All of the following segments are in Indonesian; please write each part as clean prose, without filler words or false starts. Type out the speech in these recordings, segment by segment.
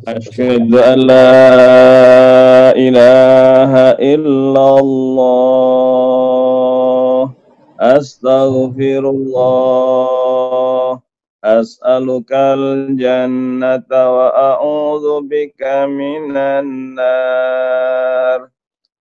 أشهد أن لا إله إلا الله أستغفر الله أسألك الجنة وأعوذ بك من النار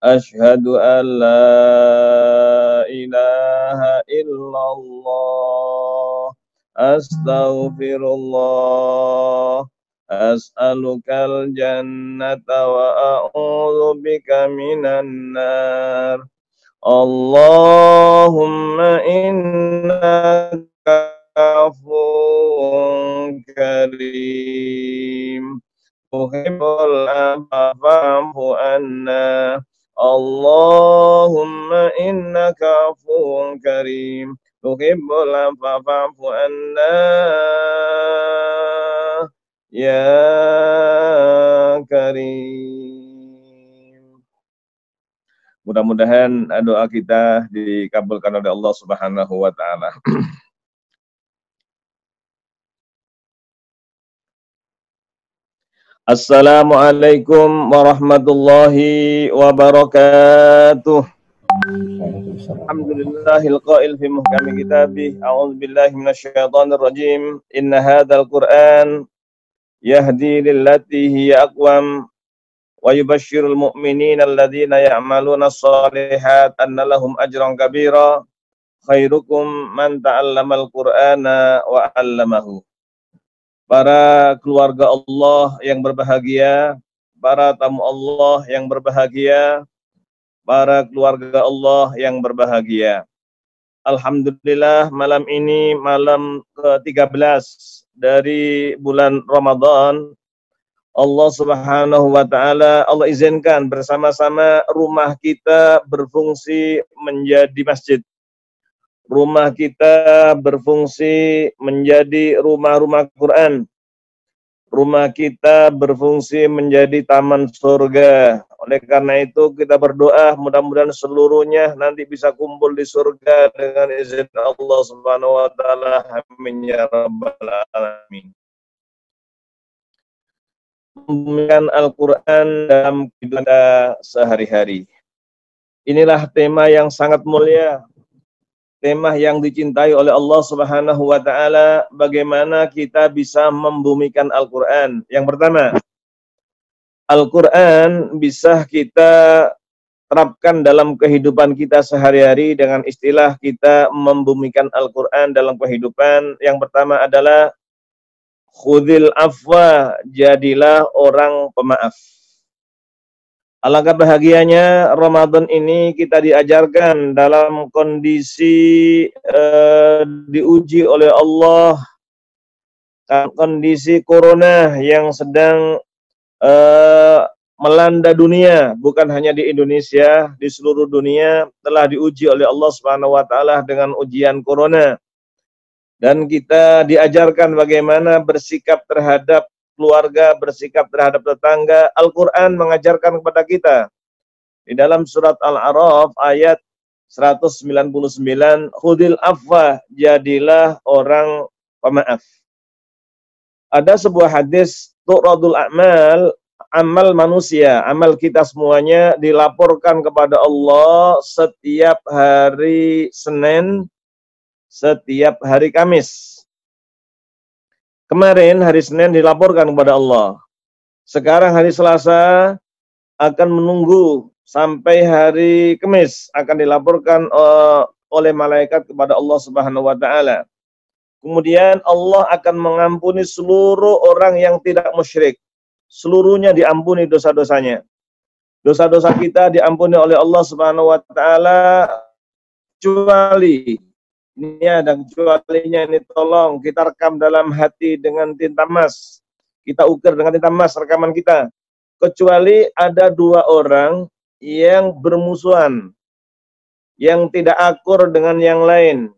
أشهد أن لا إله إلا الله أستغفر الله أسألك الجنة وأعوذ بك من النار اللهم إنك عفو كريم تحب العفو فاعف عنا اللهم إنك عفو كريم تحب العفو فاعف عنا ya karim. Mudah-mudahan doa kita dikabulkan oleh Allah Subhanahu wa taala. Assalamualaikum warahmatullahi wabarakatuh. Alhamdulillahil qail fi muhkami kitabih. A'udzubillahi minasyaitonir rajim. Inna hadzal Qur'an yahdi lillati hiya aqwam wa yubashshirul mu'minina alladhina ya'maluna as-shalihat anna lahum ajran kabira khairukum man ta'allamal qur'ana wa 'allamahu. Para keluarga Allah yang berbahagia, para tamu Allah yang berbahagia, para keluarga Allah yang berbahagia. Alhamdulillah malam ini malam ke-13 dari bulan Ramadan, Allah Subhanahu wa taala, Allah izinkan bersama-sama rumah kita berfungsi menjadi masjid. Rumah kita berfungsi menjadi rumah-rumah Quran. Rumah kita berfungsi menjadi taman surga. Oleh karena itu kita berdoa mudah-mudahan seluruhnya nanti bisa kumpul di surga dengan izin Allah Subhanahu wa taala. Amin ya rabbal alamin. Membacakan Al-Qur'an dalam kehidupan kita sehari-hari. Inilah tema yang sangat mulia. Tema yang dicintai oleh Allah Subhanahu wa taala, bagaimana kita bisa membumikan Al-Qur'an. Yang pertama, Al-Qur'an bisa kita terapkan dalam kehidupan kita sehari-hari dengan istilah kita membumikan Al-Qur'an dalam kehidupan. Yang pertama adalah khudil afwa, jadilah orang pemaaf. Alangkah bahagianya Ramadan ini kita diajarkan dalam kondisi diuji oleh Allah, kondisi corona yang sedang melanda dunia, bukan hanya di Indonesia, di seluruh dunia telah diuji oleh Allah Subhanahu wa taala dengan ujian corona. Dan kita diajarkan bagaimana bersikap terhadap keluarga, bersikap terhadap tetangga. Al-Quran mengajarkan kepada kita di dalam surat Al-A'raf ayat 199, khudil afwa, jadilah orang pemaaf. Ada sebuah hadis, tu'radul a'mal, amal manusia, amal kita semuanya dilaporkan kepada Allah setiap hari Senin, setiap hari Kamis. Kemarin hari Senin dilaporkan kepada Allah. Sekarang hari Selasa akan menunggu sampai hari Kamis akan dilaporkan oleh malaikat kepada Allah Subhanahu wa taala. Kemudian Allah akan mengampuni seluruh orang yang tidak musyrik. Seluruhnya diampuni dosa-dosanya. Dosa-dosa kita diampuni oleh Allah Subhanahu wa taala kecuali ini ada kecualinya, ini tolong kita rekam dalam hati dengan tinta emas. Kita ukir dengan tinta emas rekaman kita. Kecuali ada dua orang yang bermusuhan, yang tidak akur dengan yang lain.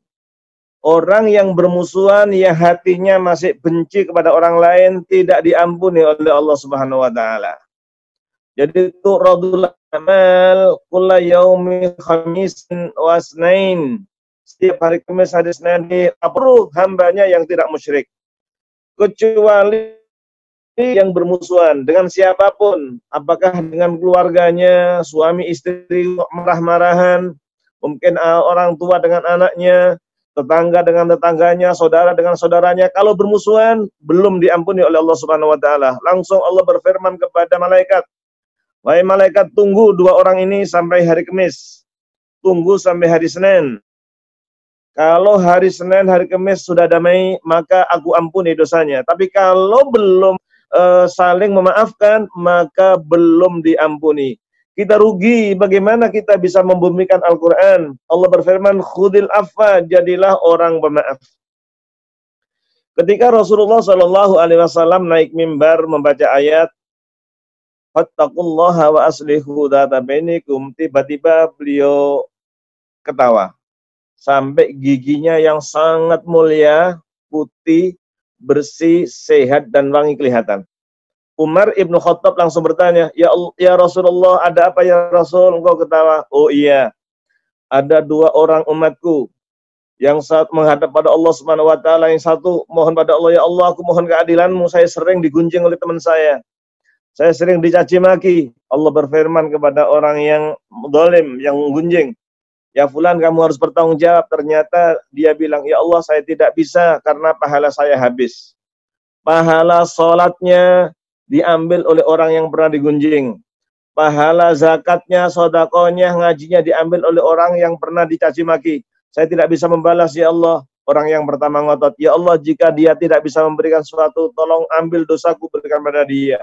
Orang yang bermusuhan, yang hatinya masih benci kepada orang lain, tidak diampuni oleh Allah Subhanahu wa taala. Jadi itu radul amal kulla yaumi khamisin wa isnain. Setiap hari Kamis, hari Senin, perlu hambanya yang tidak musyrik. Kecuali yang bermusuhan dengan siapapun, apakah dengan keluarganya, suami istri marah-marahan, mungkin orang tua dengan anaknya, tetangga dengan tetangganya, saudara dengan saudaranya, kalau bermusuhan belum diampuni oleh Allah Subhanahu wa taala. Langsung Allah berfirman kepada malaikat, "Wahai malaikat, tunggu dua orang ini sampai hari Kamis. Tunggu sampai hari Senin. Kalau hari Senin, hari Kamis sudah damai, maka aku ampuni dosanya. Tapi kalau belum saling memaafkan, maka belum diampuni." Kita rugi, bagaimana kita bisa membumikan Al-Quran? Allah berfirman, "Khudil afwa," jadilah orang pemaaf. Ketika Rasulullah Shallallahu Alaihi Wasallam naik mimbar membaca ayat, "Fattaqullaha wa aslihu dzata bainikum," tiba-tiba beliau ketawa sampai giginya yang sangat mulia, putih, bersih, sehat, dan wangi kelihatan. Umar ibnu Khattab langsung bertanya, ya Rasulullah, ada apa ya Rasul? Engkau ketawa. Oh iya, ada dua orang umatku yang saat menghadap pada Allah Subhanahu wa taala, yang satu mohon pada Allah, ya Allah, aku mohon keadilanmu, saya sering digunjing oleh teman saya sering dicaci maki. Allah berfirman kepada orang yang zalim, yang gunjing, ya fulan, kamu harus bertanggung jawab. Ternyata dia bilang, ya Allah, saya tidak bisa karena pahala saya habis. Pahala sholatnya diambil oleh orang yang pernah digunjing. Pahala zakatnya, sodakonya, ngajinya diambil oleh orang yang pernah dicaci maki. Saya tidak bisa membalas, ya Allah. Orang yang pertama ngotot, ya Allah, jika dia tidak bisa memberikan sesuatu, tolong ambil dosaku, berikan pada dia.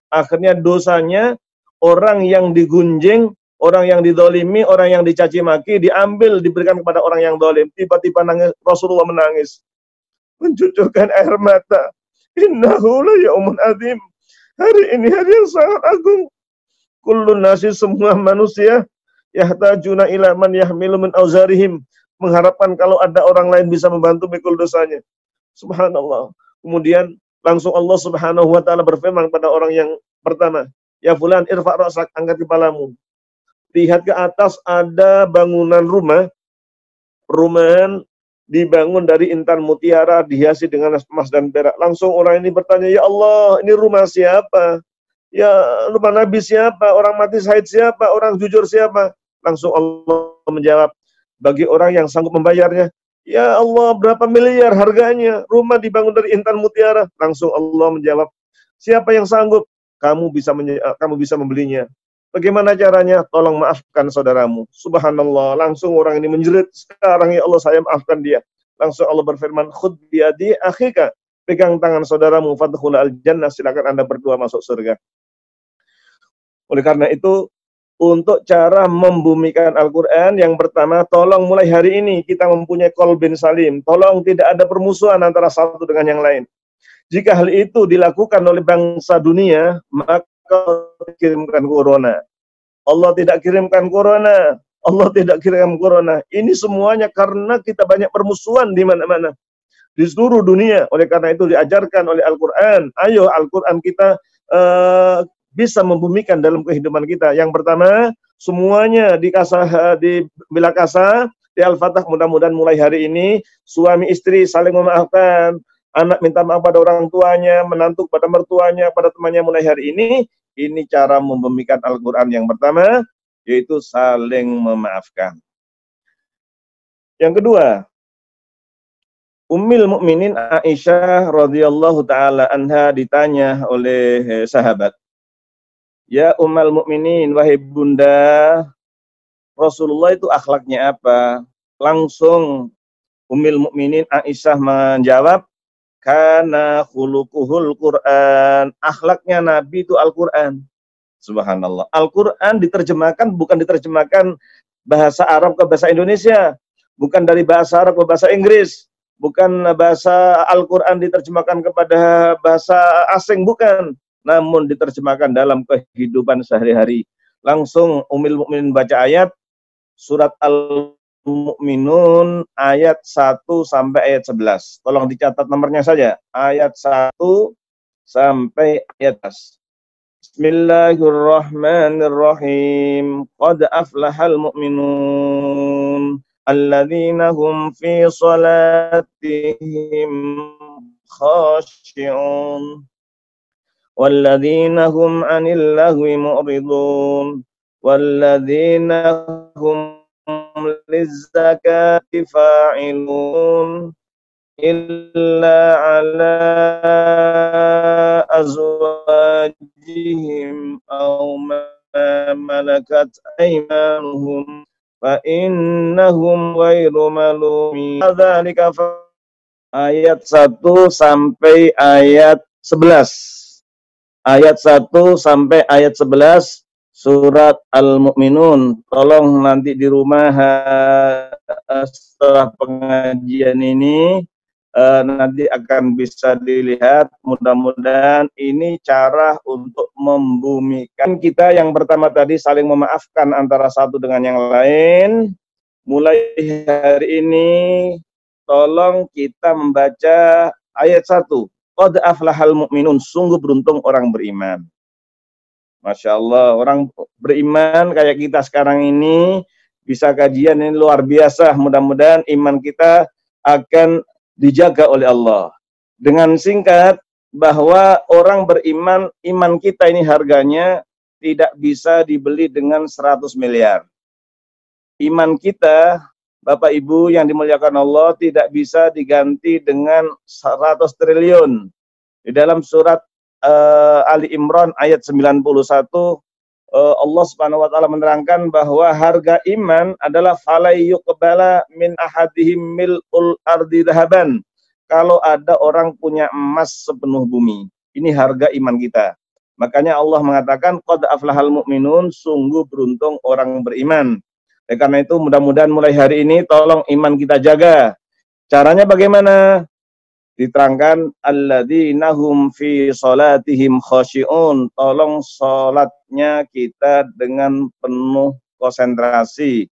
Akhirnya dosanya orang yang digunjing, orang yang didolimi, orang yang dicaci maki, diambil, diberikan kepada orang yang dolim. Tiba-tiba nangis, Rasulullah menangis, mencucurkan air mata. Innahu la yaumun adzim. Hari ini hari yang sangat agung. Kullun nasi, semua manusia, yahtajuna ila man yahmilu min auzarihim, mengharapkan kalau ada orang lain bisa membantu mikul dosanya. Subhanallah. Kemudian langsung Allah Subhanahu wa taala berfirman pada orang yang pertama, ya fulan, irfa' ra'sak, angkat kepalamu. Lihat ke atas, ada bangunan rumah, perumahan dibangun dari intan mutiara, dihiasi dengan emas dan perak. Langsung orang ini bertanya, ya Allah, ini rumah siapa? Ya, rumah Nabi siapa? Orang mati syahid siapa? Orang jujur siapa? Langsung Allah menjawab, bagi orang yang sanggup membayarnya. Ya Allah, berapa miliar harganya? Rumah dibangun dari intan mutiara. Langsung Allah menjawab, siapa yang sanggup? Kamu bisa membelinya. Bagaimana caranya? Tolong maafkan saudaramu. Subhanallah. Langsung orang ini menjerit, sekarang ya Allah, saya maafkan dia. Langsung Allah berfirman, khud biadi akhika, pegang tangan saudaramu, fadkhul al-jannah, silakan Anda berdua masuk surga. Oleh karena itu, untuk cara membumikan Al-Quran, yang pertama, tolong mulai hari ini kita mempunyai qalbin salim. Tolong tidak ada permusuhan antara satu dengan yang lain. Jika hal itu dilakukan oleh bangsa dunia, maka kirimkan corona. Allah tidak kirimkan corona. Allah tidak kirimkan corona. Ini semuanya karena kita banyak permusuhan di mana-mana, di seluruh dunia. Oleh karena itu diajarkan oleh Al-Quran. Ayo Al-Quran kita bisa membumikan dalam kehidupan kita. Yang pertama, semuanya di Bilakasa, di Al-Fatah, mudah-mudahan mulai hari ini suami istri saling memaafkan, anak minta maaf pada orang tuanya, menantu pada mertuanya, pada temannya mulai hari ini. Ini cara membumikan Al-Quran yang pertama, yaitu saling memaafkan. Yang kedua, Ummul Mukminin Aisyah radhiyallahu taala anha ditanya oleh sahabat, ya Ummul Mukminin, wahai bunda, Rasulullah itu akhlaknya apa? Langsung Ummul Mukminin Aisyah menjawab, kana khuluquhul Quran, akhlaknya Nabi itu Al-Quran. Subhanallah. Al-Quran diterjemahkan, bukan diterjemahkan bahasa Arab ke bahasa Indonesia, bukan dari bahasa Arab ke bahasa Inggris, bukan bahasa Al-Quran diterjemahkan kepada bahasa asing, bukan, namun diterjemahkan dalam kehidupan sehari-hari. Langsung Ummul Mukminin baca ayat surat Al-Mu'minun ayat 1 sampai ayat 11. Tolong dicatat nomornya saja. Ayat 1 sampai ayat 11. Bismillahirrahmanirrahim. Qad aflahal mu'minun alladzina hum fi salatihim khashi'un. walladzina hum 'anil lahwi mu'ridun walladzina hum lizzakati fa'ilun illa ala azwajihim aw ma malakat aymanuhum fa innahum ghairu malumin. Ayat 1 sampai ayat 11. Ayat 1 sampai ayat 11 surat Al-Mu'minun. Tolong nanti di rumah setelah pengajian ini nanti akan bisa dilihat. Mudah-mudahan ini cara untuk membumikan kita. Yang pertama tadi saling memaafkan antara satu dengan yang lain. Mulai hari ini tolong kita membaca ayat 1. Qad aflahal mu'minun, sungguh beruntung orang beriman. Masya Allah, orang beriman kayak kita sekarang ini bisa kajian ini luar biasa. Mudah-mudahan iman kita akan dijaga oleh Allah. Dengan singkat, bahwa orang beriman, iman kita ini harganya tidak bisa dibeli dengan 100 miliar. Iman kita, Bapak Ibu yang dimuliakan Allah, tidak bisa diganti dengan 100 triliun. Di dalam surat Ali Imran ayat 91, Allah Subhanahu wa taala menerangkan bahwa harga iman adalah falai yuqbala min ahadihim mil'ul ardi dhahaban. Kalau ada orang punya emas sepenuh bumi, ini harga iman kita. Makanya Allah mengatakan qad aflahal mu'minun, sungguh beruntung orang beriman. Karena itu mudah-mudahan mulai hari ini tolong iman kita jaga. Caranya bagaimana? Diterangkan alladzina hum fi salatihim khashi'un. Tolong salatnya kita dengan penuh konsentrasi.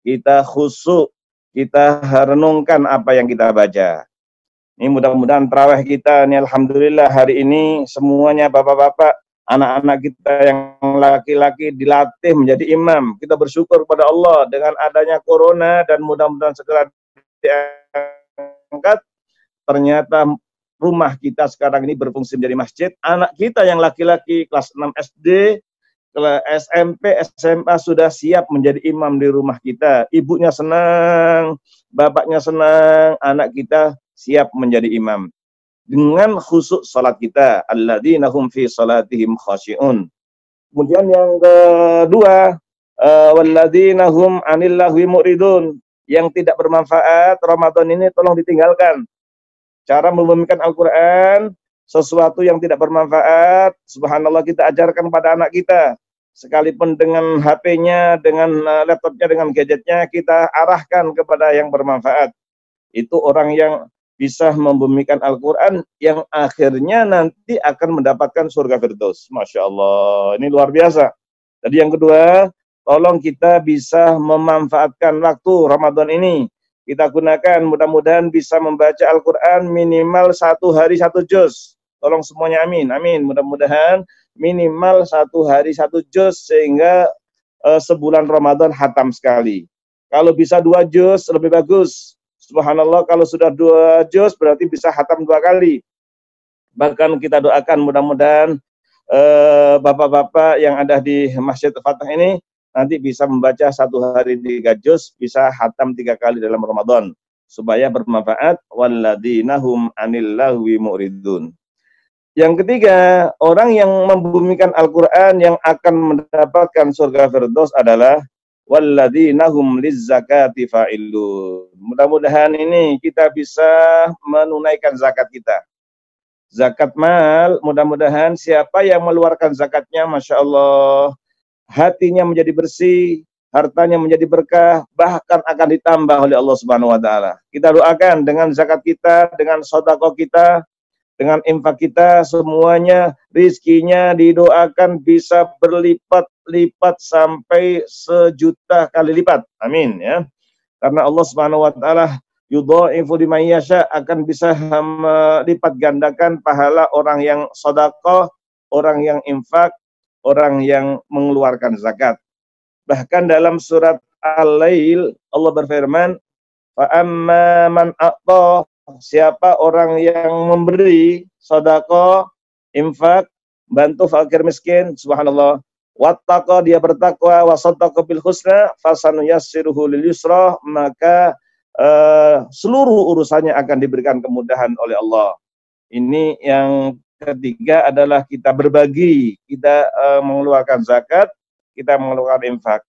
Kita khusyuk, kita renungkan apa yang kita baca. Ini mudah-mudahan tarawih kita ini alhamdulillah hari ini semuanya bapak-bapak, anak-anak kita yang laki-laki dilatih menjadi imam. Kita bersyukur kepada Allah dengan adanya corona dan mudah-mudahan segera diangkat. Ternyata rumah kita sekarang ini berfungsi menjadi masjid. Anak kita yang laki-laki kelas 6 SD, kelas SMP, SMA sudah siap menjadi imam di rumah kita. Ibunya senang, bapaknya senang, anak kita siap menjadi imam. Dengan khusyuk salat kita, alladzina hum fi salatihim khashi'un. Kemudian yang kedua, walladzina hum 'anil lahwi mu'ridun. Yang tidak bermanfaat Ramadan ini tolong ditinggalkan. Cara membumikan Al-Quran, sesuatu yang tidak bermanfaat, subhanallah kita ajarkan pada anak kita. Sekalipun dengan HP-nya, dengan laptopnya, dengan gadgetnya, kita arahkan kepada yang bermanfaat. Itu orang yang bisa membumikan Al-Quran, yang akhirnya nanti akan mendapatkan surga Firdaus. Masya Allah, ini luar biasa. Jadi yang kedua, tolong kita bisa memanfaatkan waktu Ramadan ini. Kita gunakan, mudah-mudahan bisa membaca Al-Quran minimal 1 hari 1 juz. Tolong semuanya amin, amin. Mudah-mudahan minimal 1 hari 1 juz sehingga sebulan Ramadan hatam sekali. Kalau bisa 2 juz lebih bagus. Subhanallah, kalau sudah 2 juz berarti bisa hatam 2 kali. Bahkan kita doakan mudah-mudahan bapak-bapak yang ada di Masjid Fatah ini nanti bisa membaca 1 hari 3 juz, bisa hatam 3 kali dalam Ramadan, supaya bermanfaat. Walladzina hum 'anil lahwi mu'ridun. Yang ketiga, orang yang membumikan Al-Quran yang akan mendapatkan surga Firdaus adalah walladzina hum lizzakati fa'ilun. Mudah-mudahan ini kita bisa menunaikan zakat kita. Zakat mal, mudah-mudahan siapa yang mengeluarkan zakatnya, Masya Allah, hatinya menjadi bersih, hartanya menjadi berkah, bahkan akan ditambah oleh Allah Subhanahu wa taala. Kita doakan dengan zakat kita, dengan sedekah kita, dengan infak kita, semuanya rizkinya didoakan bisa berlipat-lipat sampai 1.000.000 kali lipat. Amin ya. Karena Allah Subhanahu wa taala yudhaifu liman yasha, akan bisa melipat gandakan pahala orang yang sedekah, orang yang infak, orang yang mengeluarkan zakat. Bahkan dalam surat Al-Lail Allah berfirman, fa amma man a'ta, siapa orang yang memberi sedekah, infak, bantu fakir miskin, subhanallah. Wattaqa, dia bertakwa, wasaddaqa bil husna, fasanuyassiruhu lil yusra, maka seluruh urusannya akan diberikan kemudahan oleh Allah. Ini yang ketiga adalah kita berbagi, kita mengeluarkan zakat, kita mengeluarkan infak.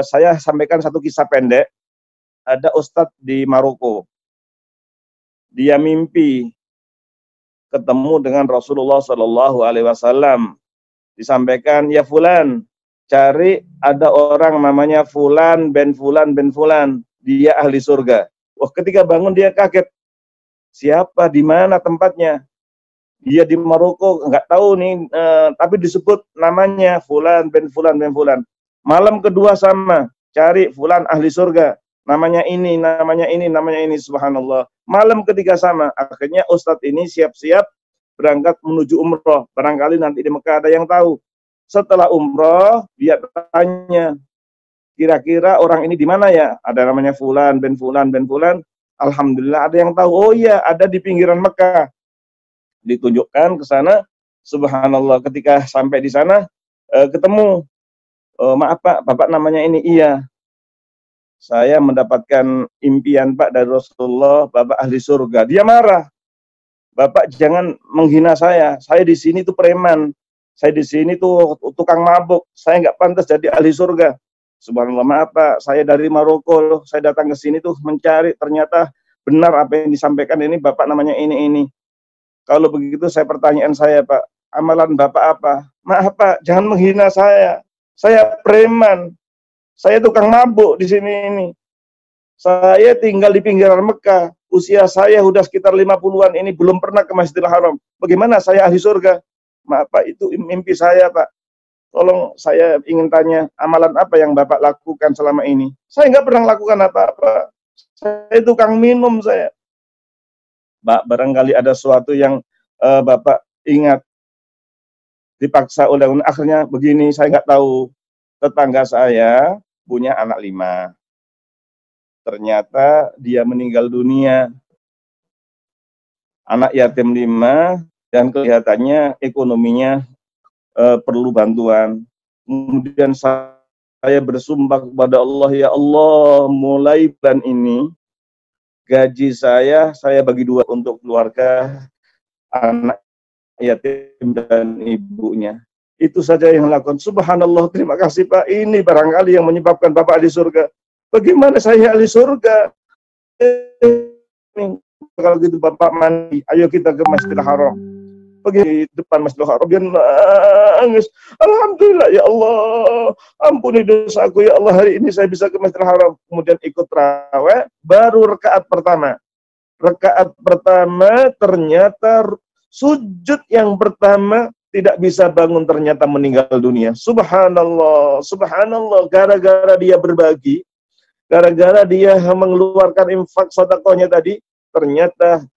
Saya sampaikan satu kisah pendek. Ada ustadz di Maroko. Dia mimpi ketemu dengan Rasulullah Shallallahu Alaihi Wasallam. Disampaikan, ya Fulan, cari ada orang namanya Fulan bin Fulan bin Fulan, dia ahli surga. Wah, ketika bangun dia kaget. Siapa, di mana tempatnya? Dia di Maroko, nggak tahu nih, tapi disebut namanya Fulan bin Fulan bin Fulan. Malam kedua sama, cari Fulan ahli surga. Namanya ini, namanya ini, namanya ini, subhanallah. Malam ketiga sama, akhirnya Ustadz ini siap-siap berangkat menuju umroh. Barangkali nanti di Mekah ada yang tahu. Setelah umroh, dia tanya, kira-kira orang ini di mana ya? Ada namanya Fulan bin Fulan bin Fulan. Alhamdulillah ada yang tahu. Oh iya, ada di pinggiran Mekah. Ditunjukkan ke sana, subhanallah. Ketika sampai di sana, ketemu, maaf Pak, Bapak namanya ini, iya. Saya mendapatkan impian Pak dari Rasulullah, Bapak ahli surga. Dia marah. Bapak jangan menghina saya di sini tuh preman, saya di sini tuh tukang mabuk, saya nggak pantas jadi ahli surga. Subhanallah, maaf Pak, saya dari Maroko, saya datang ke sini tuh mencari, ternyata benar apa yang disampaikan ini, Bapak namanya ini. Kalau begitu pertanyaan saya Pak, amalan Bapak apa? Maaf Pak, jangan menghina saya preman, saya tukang mabuk di sini ini. Saya tinggal di pinggiran Mekah. Usia saya sudah sekitar 50-an ini belum pernah ke Masjidil Haram. Bagaimana saya ahli surga? Maaf Pak, itu mimpi saya Pak. Tolong saya ingin tanya, amalan apa yang Bapak lakukan selama ini? Saya nggak pernah lakukan apa-apa. Saya tukang minum saya. Pak, barangkali ada sesuatu yang Bapak ingat. Dipaksa oleh akhirnya begini, saya nggak tahu. Tetangga saya punya anak 5. Ternyata dia meninggal dunia. Anak yatim 5, dan kelihatannya ekonominya perlu bantuan. Kemudian saya bersumpah kepada Allah, ya Allah, mulai bulan ini, gaji saya bagi 2 untuk keluarga anak yatim dan ibunya. Itu saja yang lakukan. Subhanallah, terima kasih Pak. Ini barangkali yang menyebabkan Bapak di surga. Bagaimana saya ahli surga? Kalau gitu Bapak mandi, ayo kita ke Masjidil Haram. Pergi depan Masjidil Haram, dia nangis. Alhamdulillah ya Allah, ampuni dosaku ya Allah, hari ini saya bisa ke Masjidil Haram. Kemudian ikut tarawih, baru rakaat pertama. Rakaat pertama ternyata sujud yang pertama tidak bisa bangun, ternyata meninggal dunia. Subhanallah, subhanallah, gara-gara dia berbagi, gara-gara dia mengeluarkan infak sedekahnya tadi, ternyata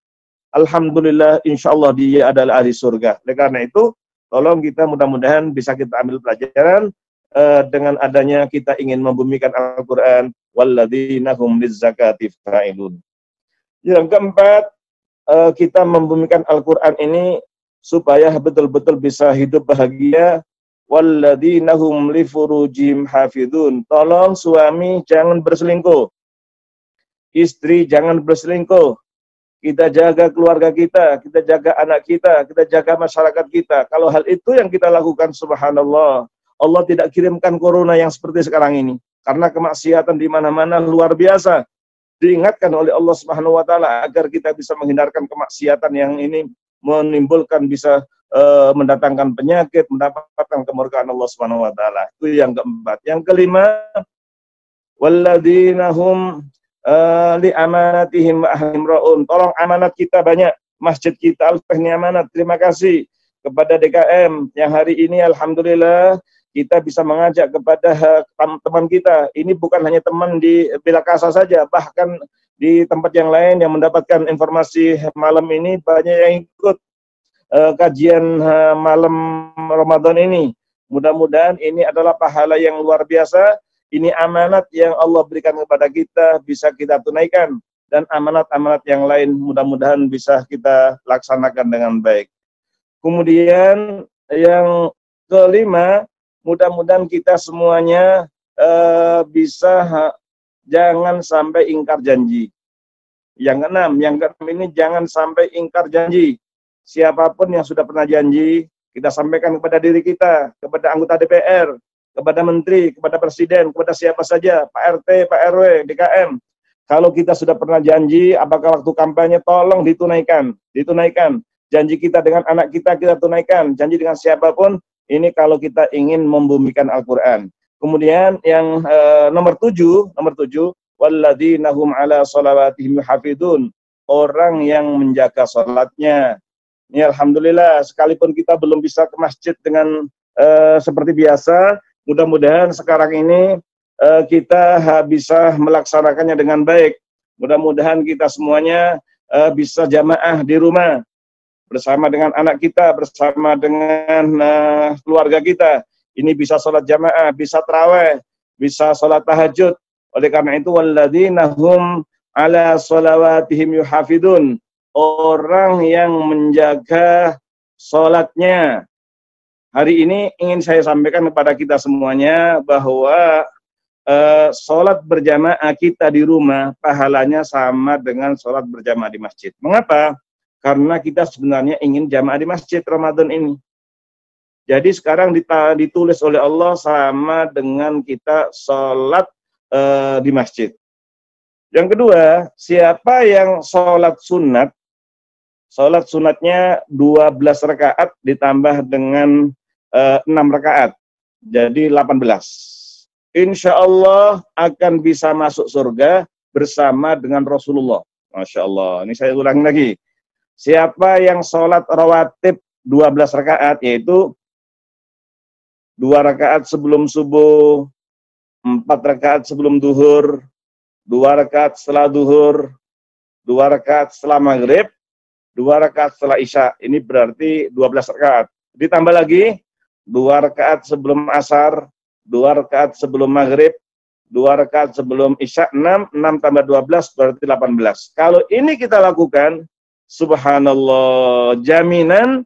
alhamdulillah insyaallah dia adalah ahli surga. Oleh karena itu, tolong kita mudah-mudahan bisa kita ambil pelajaran dengan adanya kita ingin membumikan Al-Qur'an, walladzina hum lizzakati fa'ilun. Yang keempat, kita membumikan Al-Qur'an ini supaya betul-betul bisa hidup bahagia. Walladzina hum li furujihim hafizun. Tolong suami jangan berselingkuh. Istri jangan berselingkuh. Kita jaga keluarga kita jaga anak kita jaga masyarakat kita. Kalau hal itu yang kita lakukan, subhanallah, Allah tidak kirimkan corona yang seperti sekarang ini. Karena kemaksiatan di mana-mana luar biasa. Diingatkan oleh Allah Subhanahu wa taala agar kita bisa menghindarkan kemaksiatan yang ini menimbulkan, bisa mendatangkan penyakit, mendapatkan kemurkaan Allah Subhanahu wa taala. Itu yang keempat. Yang kelima, walladzina hum li amanatihim wa ahlim raun. Tolong amanat kita banyak. Masjid kita Al-Fahmi amanat. Terima kasih kepada DKM yang hari ini alhamdulillah kita bisa mengajak kepada teman kita. Ini bukan hanya teman di Bilakasa saja, bahkan di tempat yang lain yang mendapatkan informasi malam ini banyak yang ikut kajian malam Ramadan ini. Mudah-mudahan ini adalah pahala yang luar biasa. Ini amanat yang Allah berikan kepada kita, bisa kita tunaikan. Dan amanat-amanat yang lain mudah-mudahan bisa kita laksanakan dengan baik. Kemudian yang kelima, mudah-mudahan kita semuanya bisa jangan sampai ingkar janji. Yang keenam ini jangan sampai ingkar janji. Siapapun yang sudah pernah janji, kita sampaikan kepada diri kita, kepada anggota DPR, kepada menteri, kepada presiden, kepada siapa saja, Pak RT, Pak RW, DKM. Kalau kita sudah pernah janji, apakah waktu kampanye tolong ditunaikan. Janji kita dengan anak kita tunaikan. Janji dengan siapapun, ini kalau kita ingin membumikan Al-Quran. Kemudian yang nomor tujuh, walladzina hum ala sholawatihim yuhafidun, orang yang menjaga sholatnya. Ini alhamdulillah, sekalipun kita belum bisa ke masjid dengan seperti biasa, mudah-mudahan sekarang ini kita bisa melaksanakannya dengan baik. Mudah-mudahan kita semuanya bisa jamaah di rumah bersama dengan anak kita, bersama dengan keluarga kita. Ini bisa sholat jamaah, bisa tarawih, bisa sholat tahajud. Oleh karena itu, walladzina hum ala sholawatihim yuhafidun, orang yang menjaga sholatnya. Hari ini ingin saya sampaikan kepada kita semuanya bahwa sholat berjamaah kita di rumah pahalanya sama dengan sholat berjamaah di masjid. Mengapa? Karena kita sebenarnya ingin jamaah di masjid Ramadan ini. Jadi sekarang ditulis oleh Allah sama dengan kita sholat di masjid. Yang kedua, siapa yang sholat sunat, sholat sunatnya 12 rakaat ditambah dengan 6 rakaat, jadi 18. Insya Allah akan bisa masuk surga bersama dengan Rasulullah. Masya Allah, ini saya ulangi lagi. Siapa yang sholat rawatib 12 rakaat, yaitu 2 rakaat sebelum subuh, 4 rakaat sebelum duhur, 2 rakaat setelah duhur, 2 rakaat setelah maghrib, 2 rakaat setelah isya. Ini berarti 12 rakaat. Ditambah lagi 2 rakaat sebelum asar, 2 rakaat sebelum maghrib, 2 rakaat sebelum isya, 6 tambah 12 berarti 18. Kalau ini kita lakukan, subhanallah, jaminan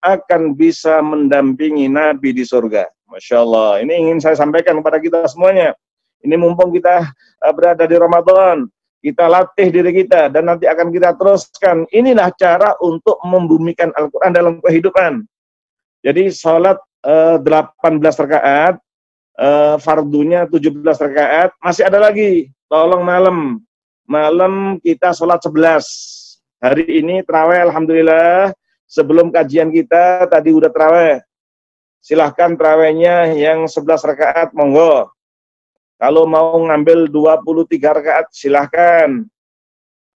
akan bisa mendampingi Nabi di surga. Masya Allah, ini ingin saya sampaikan kepada kita semuanya. Ini mumpung kita berada di Ramadan, kita latih diri kita, dan nanti akan kita teruskan. Inilah cara untuk membumikan Al-Quran dalam kehidupan. Jadi sholat 18 rakaat, fardunya 17 rakaat, masih ada lagi, tolong malam kita sholat 11. Hari ini terawih, alhamdulillah, sebelum kajian kita tadi udah terawih. Silahkan terawihnya yang 11 rakaat, monggo. Kalau mau ngambil 23 rakaat, silahkan.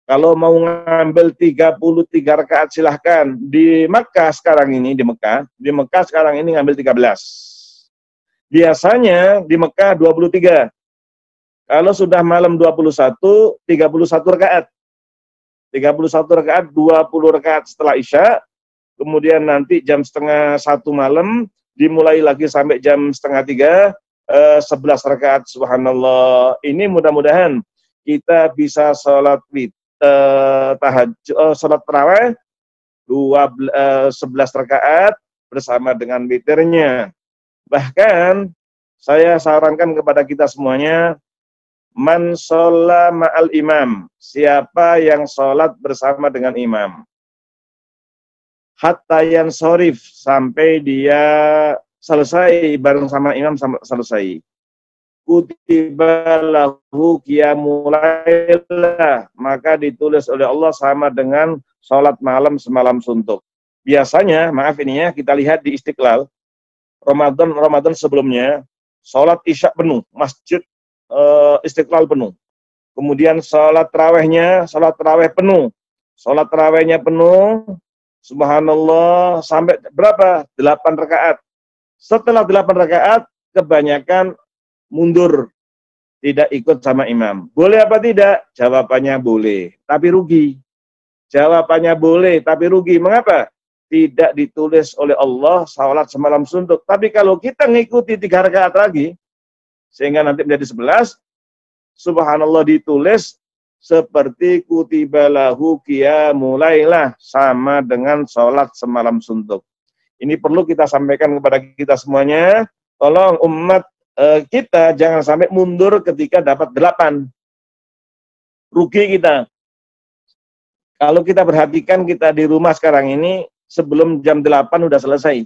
Kalau mau ngambil 33 rakaat, silahkan. Di Mekah sekarang ini, di Mekah sekarang ini ngambil 13. Biasanya di Mekah 23. Kalau sudah malam 21, 31 rakaat. 31 rakaat, 20 rakaat setelah isya. Kemudian nanti jam 12:30 malam, dimulai lagi sampai jam 2:30, 11 rakaat, subhanallah. Ini mudah-mudahan kita bisa sholat sholat tarawih 11 rakaat bersama dengan witirnya. Bahkan saya sarankan kepada kita semuanya, man sholla ma'al imam, siapa yang sholat bersama dengan imam, hatta yansorif, sampai dia selesai bareng sama imam selesai, kutiba lahu qiyamul lailah, maka ditulis oleh Allah sama dengan sholat malam semalam suntuk. Biasanya, maaf ini ya, kita lihat di Istiqlal, Ramadan sebelumnya, sholat isya penuh, masjid Istiqlal penuh. Kemudian sholat tarawihnya penuh. Sholat tarawihnya penuh, subhanallah, sampai berapa? 8 rakaat. Setelah 8 rakaat, kebanyakan mundur, tidak ikut sama imam. Boleh apa tidak? Jawabannya boleh, tapi rugi. Jawabannya boleh, tapi rugi. Mengapa? Tidak ditulis oleh Allah salat semalam suntuk. Tapi kalau kita ngikuti 3 rakaat lagi, sehingga nanti menjadi 11, subhanallah, ditulis seperti kutiba lahu qiyamul lailah, sama dengan sholat semalam suntuk. Ini perlu kita sampaikan kepada kita semuanya. Tolong umat kita jangan sampai mundur ketika dapat 8. Rugi kita. Kalau kita perhatikan kita di rumah sekarang ini, sebelum jam 8 udah selesai.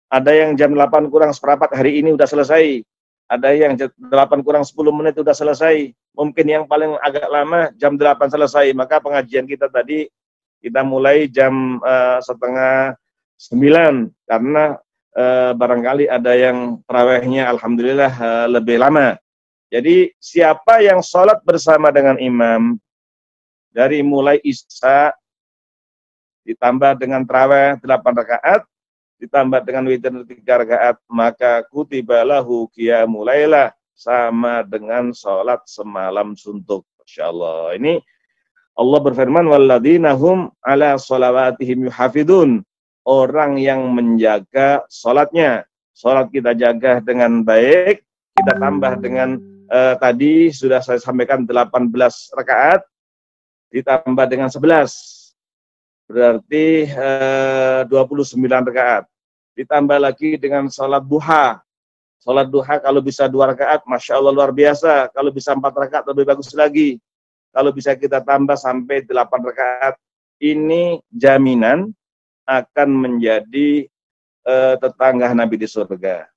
Ada yang jam 8 kurang seperempat hari ini udah selesai. Ada yang 8 kurang 10 menit udah selesai. Mungkin yang paling agak lama jam 8 selesai. Maka pengajian kita tadi kita mulai jam setengah 9. Karena barangkali ada yang tarawihnya alhamdulillah lebih lama. Jadi siapa yang sholat bersama dengan imam dari mulai isya ditambah dengan tarawih 8 rakaat ditambah dengan witir 3 rakaat, maka kutiba lahu qiyamul lailah, sama dengan sholat semalam suntuk. Masyaallah. Ini Allah berfirman, walladzina hum ala sholawatihim yuhafidun. Orang yang menjaga sholatnya. Sholat kita jaga dengan baik, kita tambah dengan tadi sudah saya sampaikan 18 rakaat ditambah dengan 11. Berarti 29 rakaat. Ditambah lagi dengan sholat duha. Sholat duha kalau bisa 2 rakaat, Masya Allah luar biasa. Kalau bisa 4 rakaat lebih bagus lagi. Kalau bisa kita tambah sampai 8 rakaat, ini jaminan akan menjadi tetangga Nabi di surga.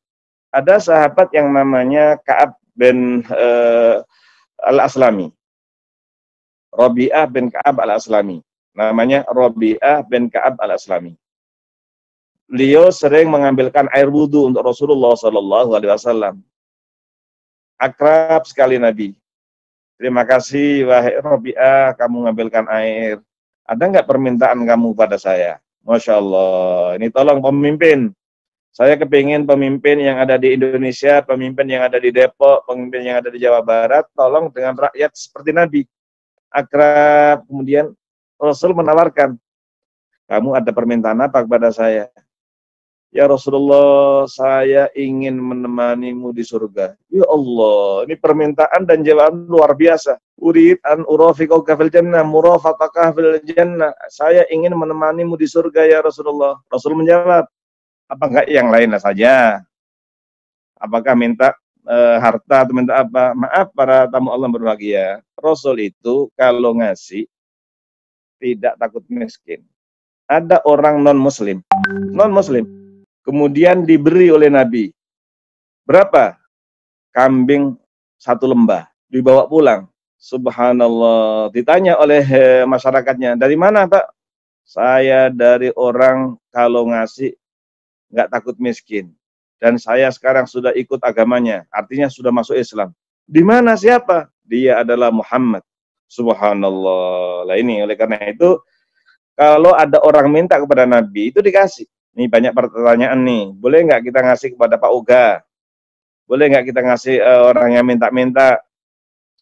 Ada sahabat yang namanya Ka'ab bin Al-Aslami. Rabi'ah bin Ka'ab Al-Aslami. Namanya Rabi'ah bin Ka'ab Al-Aslami. Beliau sering mengambilkan air wudhu untuk Rasulullah SAW. Akrab sekali Nabi. Terima kasih wahai Rabi'ah, kamu mengambilkan air. Ada nggak permintaan kamu pada saya? Masya Allah. Ini tolong pemimpin. Saya kepingin pemimpin yang ada di Indonesia, pemimpin yang ada di Depok, pemimpin yang ada di Jawa Barat, tolong dengan rakyat seperti Nabi. Akrab. Kemudian Rasul menawarkan, kamu ada permintaan apa kepada saya? Ya Rasulullah, saya ingin menemanimu di surga. Ya Allah, ini permintaan dan jawaban luar biasa. Urid an urafiqaka fil jannah, murafaqaka fil jannah. Saya ingin menemanimu di surga ya Rasulullah. Rasul menjawab, apa enggak yang lain saja? Apakah minta harta atau minta apa? Maaf para tamu Allah berbahagia. Rasul itu kalau ngasih tidak takut miskin. Ada orang non-muslim, kemudian diberi oleh Nabi. Berapa? Kambing 1 lembah. Dibawa pulang. Subhanallah. Ditanya oleh masyarakatnya, dari mana Pak? Saya dari orang kalau ngasih nggak takut miskin. Dan saya sekarang sudah ikut agamanya. Artinya sudah masuk Islam. Di mana siapa? Dia adalah Muhammad. Subhanallah. Lah ini oleh karena itu, kalau ada orang minta kepada Nabi, itu dikasih. Ini banyak pertanyaan nih. Boleh nggak kita ngasih kepada Pak Uga? Boleh nggak kita ngasih orang yang minta-minta?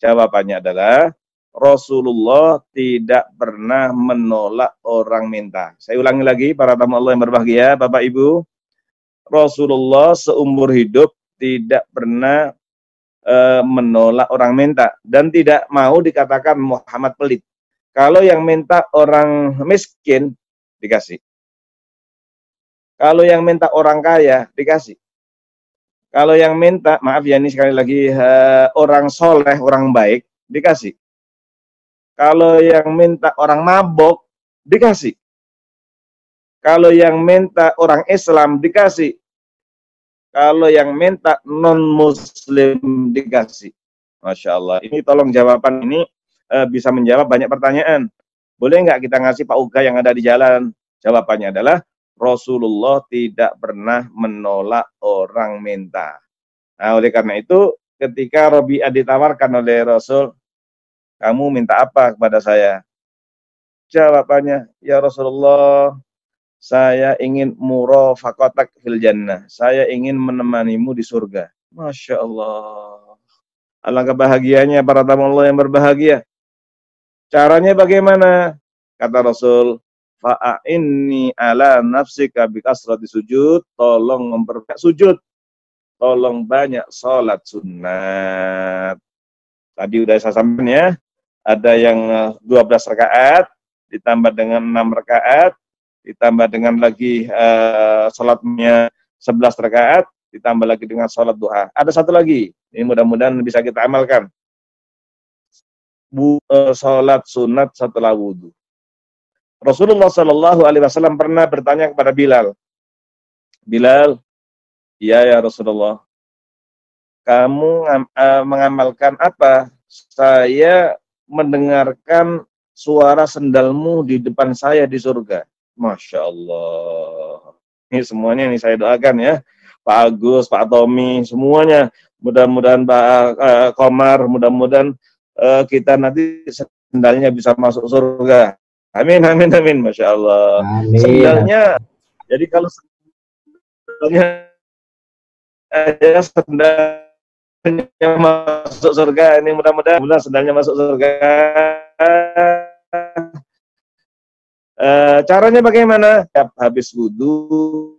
Jawabannya adalah, Rasulullah tidak pernah menolak orang minta. Saya ulangi lagi, para tamu Allah yang berbahagia, Bapak Ibu. Rasulullah seumur hidup tidak pernah menolak orang minta. Dan tidak mau dikatakan Muhammad pelit. Kalau yang minta orang miskin, dikasih. Kalau yang minta orang kaya, dikasih. Kalau yang minta, maaf ya ini sekali lagi, orang soleh, orang baik, dikasih. Kalau yang minta orang mabok, dikasih. Kalau yang minta orang Islam, dikasih. Kalau yang minta non-muslim, dikasih. Masya Allah. Ini tolong jawaban ini bisa menjawab banyak pertanyaan. Boleh nggak kita ngasih Pak Uga yang ada di jalan? Jawabannya adalah, Rasulullah tidak pernah menolak orang minta. Nah, oleh karena itu, ketika Rabi'ah ditawarkan oleh Rasul, kamu minta apa kepada saya? Jawabannya, ya Rasulullah, saya ingin murafaqatak fil jannah. Saya ingin menemanimu di surga. Masya Allah. Alangkah bahagianya para tamu Allah yang berbahagia. Caranya bagaimana? Kata Rasul, fa'inni ala nafsika bikasrati sujud, tolong memperbanyak sujud, tolong banyak sholat sunat. Tadi udah saya sampaikan ya, ada yang 12 rakaat, ditambah dengan 6 rakaat, ditambah dengan lagi sholatnya 11 rakaat, ditambah lagi dengan sholat duha. Ada satu lagi, ini mudah-mudahan bisa kita amalkan. Sholat sunat setelah wudhu. Rasulullah Shallallahu Alaihi Wasallam pernah bertanya kepada Bilal, Bilal, ya Rasulullah, kamu mengamalkan apa? Saya mendengarkan suara sendalmu di depan saya di surga. Masya Allah. Ini semuanya ini saya doakan ya. Pak Agus, Pak Tommy, semuanya. Mudah-mudahan Pak Komar, mudah-mudahan kita nanti sendalnya bisa masuk surga. Amin, amin, amin. Masya Allah. Amin. Sendalnya, jadi kalau sendalnya sendalnya masuk surga, ini mudah-mudahan sendalnya masuk surga. Caranya bagaimana? Habis wudhu,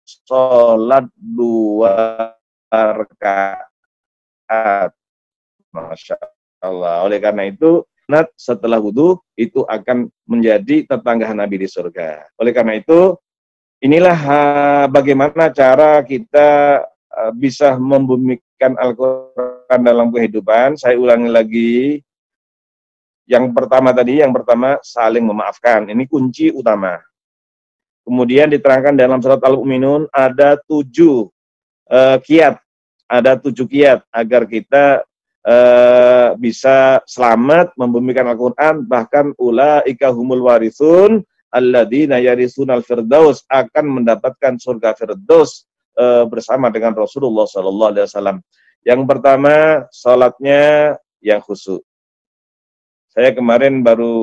sholat 2 rakaat. Masya Allah. Oleh karena itu, setelah wudhu itu akan menjadi tetangga Nabi di surga. Oleh karena itu, inilah bagaimana cara kita bisa membumikan Al-Quran dalam kehidupan. Saya ulangi lagi. Yang pertama saling memaafkan. Ini kunci utama. Kemudian diterangkan dalam surat Al-Mu'minun ada 7 kiat. Ada 7 kiat agar kita bisa selamat membumikan Al-Quran. Bahkan ulaika humul warithun alladzina yarisunal firdaus, akan mendapatkan surga firdaus bersama dengan Rasulullah SAW. Yang pertama, salatnya yang khusyuk. Saya kemarin baru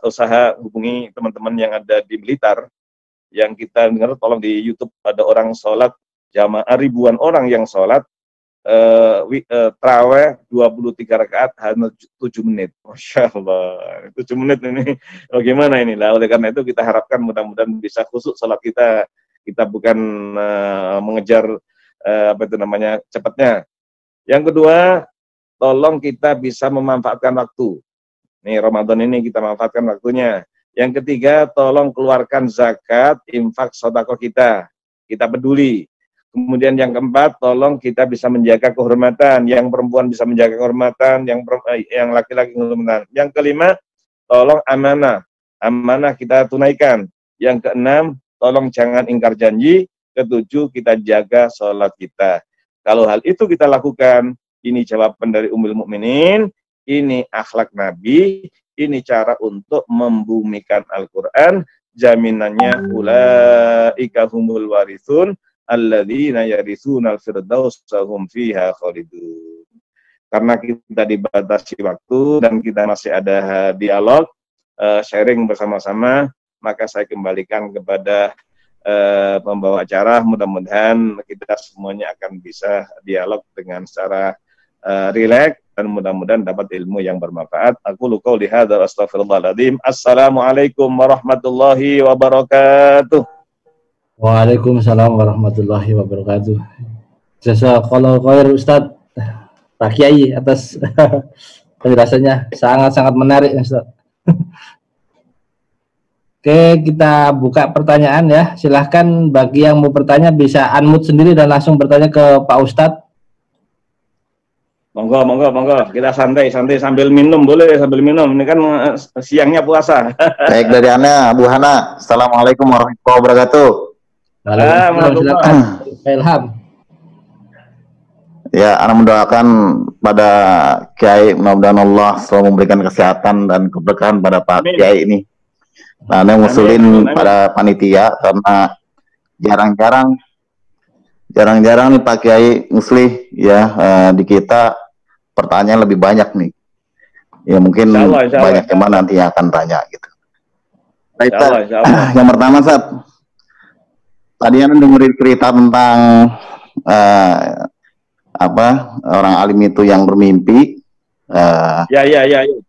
usaha hubungi teman-teman yang ada di Blitar, yang kita dengar tolong di YouTube ada orang sholat jamaah, ribuan orang yang sholat taraweh 23 rakaat hanya 7 menit. Masya Allah, 7 menit ini bagaimana ini lah. Oleh karena itu kita harapkan mudah-mudahan bisa khusyuk sholat kita. Kita bukan mengejar cepatnya. Yang kedua, tolong kita bisa memanfaatkan waktu. Nih Ramadan ini kita manfaatkan waktunya. Yang ketiga, tolong keluarkan zakat, infak, sedekah kita. Kita peduli. Kemudian yang keempat, tolong kita bisa menjaga kehormatan. Yang perempuan bisa menjaga kehormatan, yang laki-laki kehormatan. Yang kelima, tolong amanah. Amanah kita tunaikan. Yang keenam, tolong jangan ingkar janji. Ketujuh, kita jaga sholat kita. Kalau hal itu kita lakukan, ini jawaban dari Ummul Mukminin, ini akhlak Nabi, ini cara untuk membumikan Al-Quran, jaminannya ulaika humul warithun alladzina yaritsunal firdausa hum fiha khalidun. Karena kita dibatasi waktu dan kita masih ada dialog, sharing bersama-sama, maka saya kembalikan kepada pembawa acara. Mudah-mudahan kita semuanya akan bisa dialog dengan secara rileks dan mudah-mudahan dapat ilmu yang bermanfaat. Aku qauli hadza astaghfirullahaladzim. Assalamualaikum warahmatullahi wabarakatuh. Waalaikumsalam warahmatullahi wabarakatuh. Jazakallahu khair Ustaz Pak Kiai atas penjelasannya, sangat-sangat menarik Ustaz. Oke, kita buka pertanyaan ya. Silahkan bagi yang mau bertanya bisa unmute sendiri dan langsung bertanya ke Pak Ustadz. Monggo. Kita santai sambil minum, boleh sambil minum. Ini kan siangnya puasa. Baik, dari Ana, Bu Hana. Assalamualaikum warahmatullahi wabarakatuh. Silakan, Ilham. Ya, Ana mendoakan pada Kiai, mudah-mudahan Allah selalu memberikan kesehatan dan keberkahan pada Pak Kiai ini. Nah, Ana ngusulin pada panitia karena jarang-jarang nih Pak Kiai Muslih ya, di kita pertanyaan lebih banyak nih. Ya mungkin insya Allah. Banyak teman nanti yang akan tanya gitu. Baik, insya Allah. Yang pertama, Sat, tadi Ana dengerin cerita tentang orang alim itu yang bermimpi,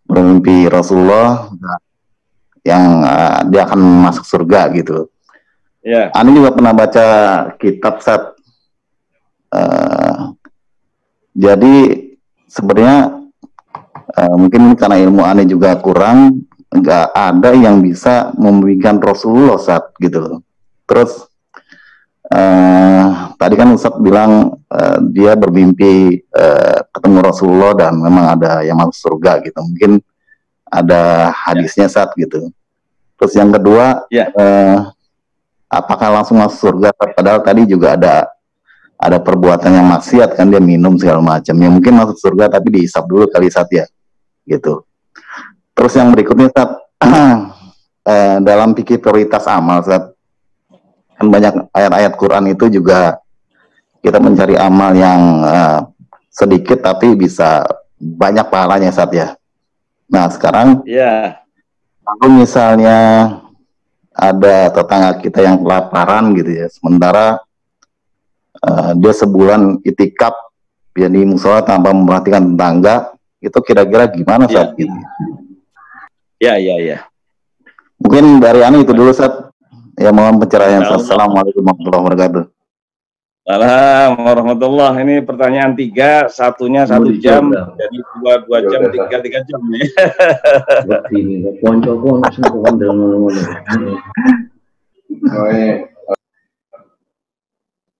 bermimpi Rasulullah yang dia akan masuk surga gitu. Ya. Ani juga pernah baca kitab, Sat. Jadi sebenarnya Mungkin karena ilmu aneh juga kurang, nggak ada yang bisa memimpikan Rasulullah saat gitu. Terus tadi kan Ustadz bilang dia bermimpi ketemu Rasulullah dan memang ada yang masuk surga gitu. Mungkin ada hadisnya saat gitu. Terus yang kedua, apakah langsung masuk surga? Padahal tadi juga ada perbuatan yang maksiat kan, dia minum segala macam. Ya mungkin masuk surga tapi dihisap dulu kali Sat ya, gitu. Terus yang berikutnya Sat, dalam pikir prioritas amal Sat, kan banyak ayat-ayat Quran itu juga kita mencari amal yang sedikit tapi bisa banyak pahalanya Sat ya. Nah sekarang, kalau misalnya ada tetangga kita yang kelaparan gitu ya, sementara dia sebulan itikaf ya di musola tanpa memperhatikan tetangga, itu kira-kira gimana saat gitu? Ya. Mungkin dari Ani itu dulu Sat. Ya mohon pencerahan. Assalamualaikum warahmatullahi wabarakatuh. Assalamualaikum warahmatullahi. Ini pertanyaan 3, satunya 1 jam, jadi 2 jam, 3 jam nih.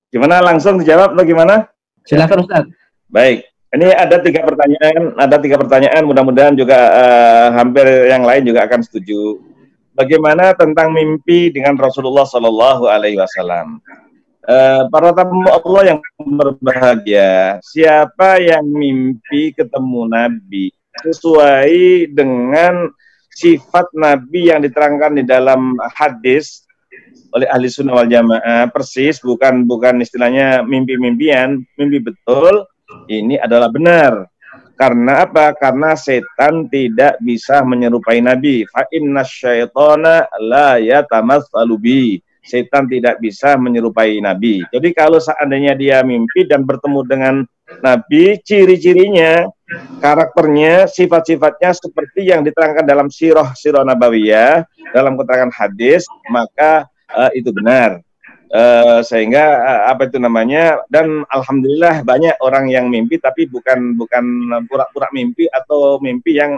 Gimana, langsung dijawab atau gimana? Silakan Ustaz. Baik, ini ada 3 pertanyaan, mudah-mudahan juga hampir yang lain juga akan setuju. Bagaimana tentang mimpi dengan Rasulullah Shallallahu Alaihi Wasallam? Para tamu Allah yang berbahagia, siapa yang mimpi ketemu Nabi sesuai dengan sifat Nabi yang diterangkan di dalam hadis oleh ahli sunnah wal jamaah, persis, bukan istilahnya mimpi-mimpian, mimpi betul, ini adalah benar. Karena apa? Karena setan tidak bisa menyerupai Nabi. Fa inna syaitana la yatamatsalu bi. Setan tidak bisa menyerupai Nabi. Jadi kalau seandainya dia mimpi dan bertemu dengan Nabi, ciri-cirinya, karakternya, sifat-sifatnya seperti yang diterangkan dalam sirah nabawiyah, dalam keterangan hadis, maka itu benar. Sehingga apa itu namanya, dan alhamdulillah banyak orang yang mimpi tapi bukan pura-pura mimpi atau mimpi yang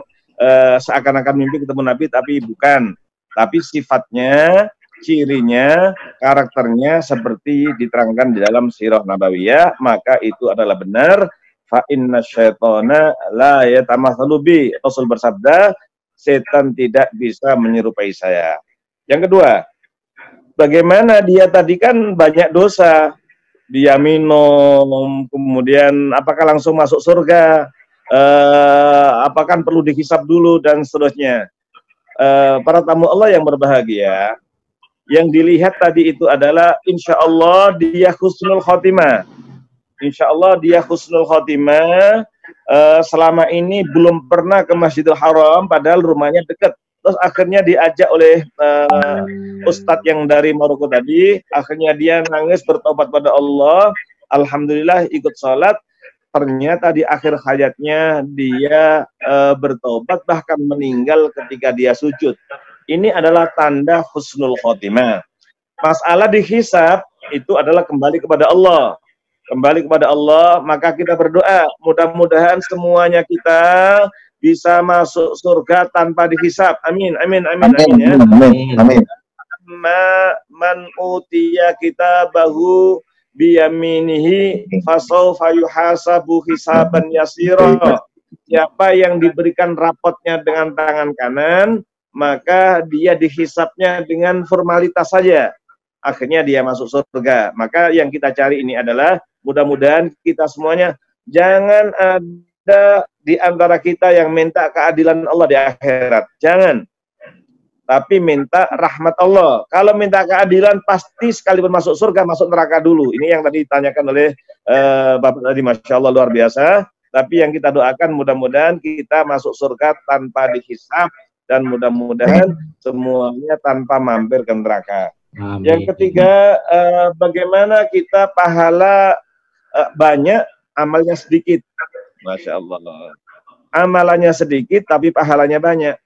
seakan-akan mimpi ketemu Nabi, tapi bukan. Tapi sifatnya, cirinya, karakternya seperti diterangkan di dalam sirah nabawiyah, maka itu adalah benar. Fa inna syaitana la yatamatsalu bi. Rasul bersabda, setan tidak bisa menyerupai saya. Yang kedua, bagaimana dia tadi kan banyak dosa, dia minum, kemudian apakah langsung masuk surga, apakah perlu dihisab dulu dan seterusnya. Para tamu Allah yang berbahagia, yang dilihat tadi itu adalah insya Allah dia husnul khotimah. Insya Allah dia husnul khotimah. Selama ini belum pernah ke Masjidil Haram, padahal rumahnya dekat. Terus akhirnya diajak oleh Ustadz yang dari Maroko tadi, akhirnya dia nangis bertobat pada Allah, alhamdulillah ikut sholat, ternyata di akhir hayatnya dia bertobat, bahkan meninggal ketika dia sujud. Ini adalah tanda husnul khotimah. Masalah dihisab itu adalah kembali kepada Allah. Kembali kepada Allah, maka kita berdoa, mudah-mudahan semuanya kita bisa masuk surga tanpa dihisab. Amin, amin, amin, amin, ya. Amin. Man utiya kitabahu biyaminihi fasawfa yuhasabu hisaban yasira. Siapa yang diberikan rapotnya dengan tangan kanan, maka dia dihisapnya dengan formalitas saja. Akhirnya dia masuk surga. Maka yang kita cari ini adalah mudah-mudahan kita semuanya jangan ada di antara kita yang minta keadilan Allah di akhirat. Jangan. Tapi minta rahmat Allah. Kalau minta keadilan pasti sekalipun masuk surga, masuk neraka dulu. Ini yang tadi ditanyakan oleh Bapak tadi, Masya Allah luar biasa. Tapi yang kita doakan mudah-mudahan kita masuk surga tanpa dihisab dan mudah-mudahan semuanya tanpa mampir ke neraka. Amin. Yang ketiga, bagaimana kita pahala banyak, amalnya sedikit. Masya Allah. Amalannya sedikit tapi pahalanya banyak.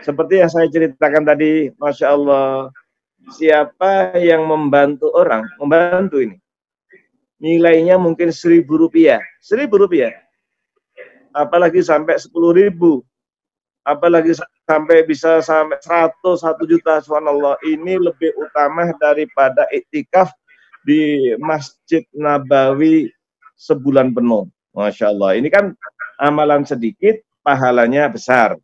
Seperti yang saya ceritakan tadi, Masya Allah. Siapa yang membantu orang, membantu ini, nilainya mungkin Rp1.000. Rp1.000. apalagi sampai 10.000, apalagi sampai bisa sampai 1 juta, subhanallah. Ini lebih utama daripada iktikaf di Masjid Nabawi sebulan penuh. Masya Allah. Ini kan amalan sedikit, pahalanya besar.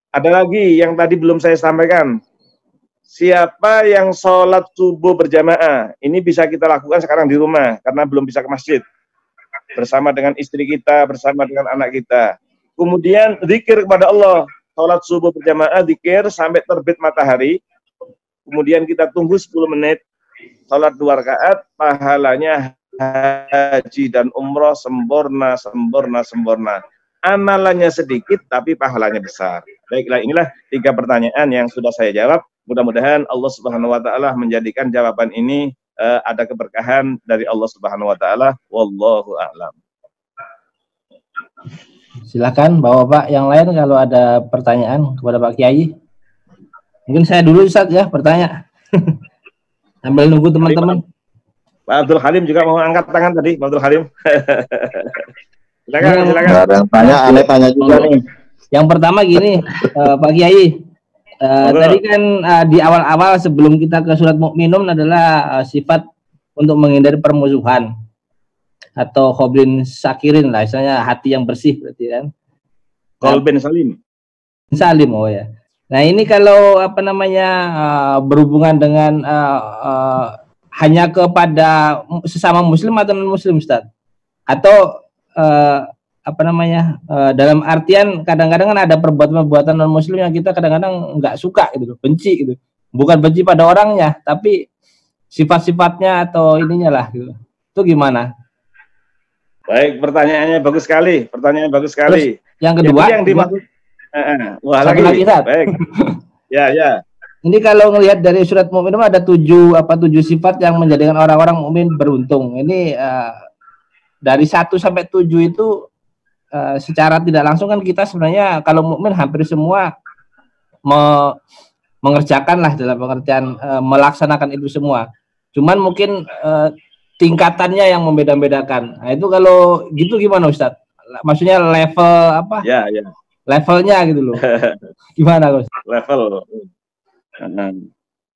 Ada lagi yang tadi belum saya sampaikan. Siapa yang sholat subuh berjamaah, ini bisa kita lakukan sekarang di rumah, karena belum bisa ke masjid. Bersama dengan istri kita, bersama dengan anak kita. Kemudian zikir kepada Allah. Sholat subuh berjamaah, zikir sampai terbit matahari. Kemudian kita tunggu 10 menit. Sholat 2 rakaat, pahalanya haji dan umroh sempurna, sempurna, sempurna. Amalannya sedikit, tapi pahalanya besar. Baiklah, inilah 3 pertanyaan yang sudah saya jawab. Mudah-mudahan Allah Subhanahu wa Ta'ala menjadikan jawaban ini ada keberkahan dari Allah Subhanahu wa Ta'ala. Wallahu a'lam. Silakan Bapak-bapak yang lain kalau ada pertanyaan kepada Pak Kiai. Mungkin saya dulu Ustaz ya bertanya. Sambil nunggu teman-teman. Pak Abdul Halim juga mau angkat tangan tadi, Pak Abdul Halim. Silakan, silakan. Ada yang tanya, aneh tanya juga nih. Yang pertama gini, Pak Kiai. Tadi kan di awal-awal sebelum kita ke surat Mukminun adalah sifat untuk menghindari permusuhan atau khoblin sakirin lah, misalnya hati yang bersih berarti kan. Qalbin salim. Salim, oh ya. Nah ini kalau apa namanya berhubungan dengan hanya kepada sesama muslim atau non muslim, Ustaz? Atau apa namanya dalam artian kadang-kadang kan ada perbuatan-perbuatan non muslim yang kita kadang-kadang nggak suka gitu, benci gitu, bukan benci pada orangnya tapi sifat-sifatnya atau ininya lah gitu. Itu gimana? Baik, pertanyaannya bagus sekali, pertanyaannya bagus sekali. Terus, yang kedua yang dimaksud wah lagi baik. Ya. Ini kalau ngelihat dari surat Mukminun ada 7 sifat yang menjadikan orang-orang mukmin beruntung. Ini dari 1 sampai 7 itu secara tidak langsung kan kita sebenarnya kalau mukmin hampir semua mengerjakan lah dalam pengertian melaksanakan itu semua. Cuman mungkin tingkatannya yang membeda-bedakan. Nah, itu kalau gitu gimana Ustadz? Maksudnya level apa? Ya. Levelnya gitu loh. Gimana Gus? Level.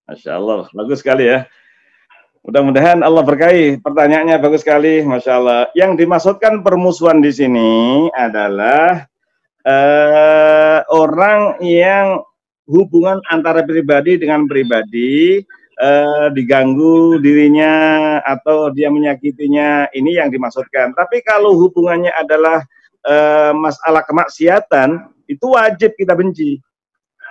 Masya Allah, bagus sekali ya. Mudah-mudahan Allah berkahi. Pertanyaannya bagus sekali, Masya Allah. Yang dimaksudkan permusuhan di sini adalah orang yang hubungan antara pribadi dengan pribadi diganggu dirinya atau dia menyakitinya, ini yang dimaksudkan. Tapi kalau hubungannya adalah masalah kemaksiatan, itu wajib kita benci.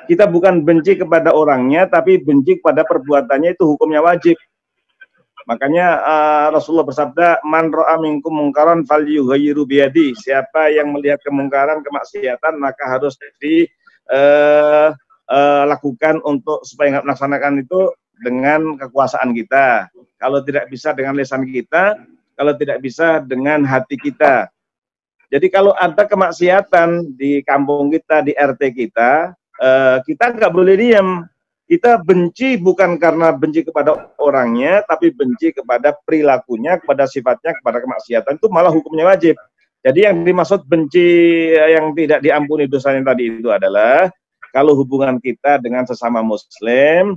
Kita bukan benci kepada orangnya, tapi benci kepada perbuatannya, itu hukumnya wajib. Makanya Rasulullah bersabda, man ra'a minkum mungkaran falyughayyiru biyadi. Siapa yang melihat kemungkaran, kemaksiatan, maka harus lakukan untuk supaya nggak melaksanakan itu dengan kekuasaan kita. Kalau tidak bisa dengan lisan kita, kalau tidak bisa dengan hati kita. Jadi kalau ada kemaksiatan di kampung kita, di RT kita, kita nggak boleh diam. Kita benci bukan karena benci kepada orangnya, tapi benci kepada perilakunya, kepada sifatnya, kepada kemaksiatan, itu malah hukumnya wajib. Jadi yang dimaksud benci yang tidak diampuni dosanya tadi itu adalah kalau hubungan kita dengan sesama muslim,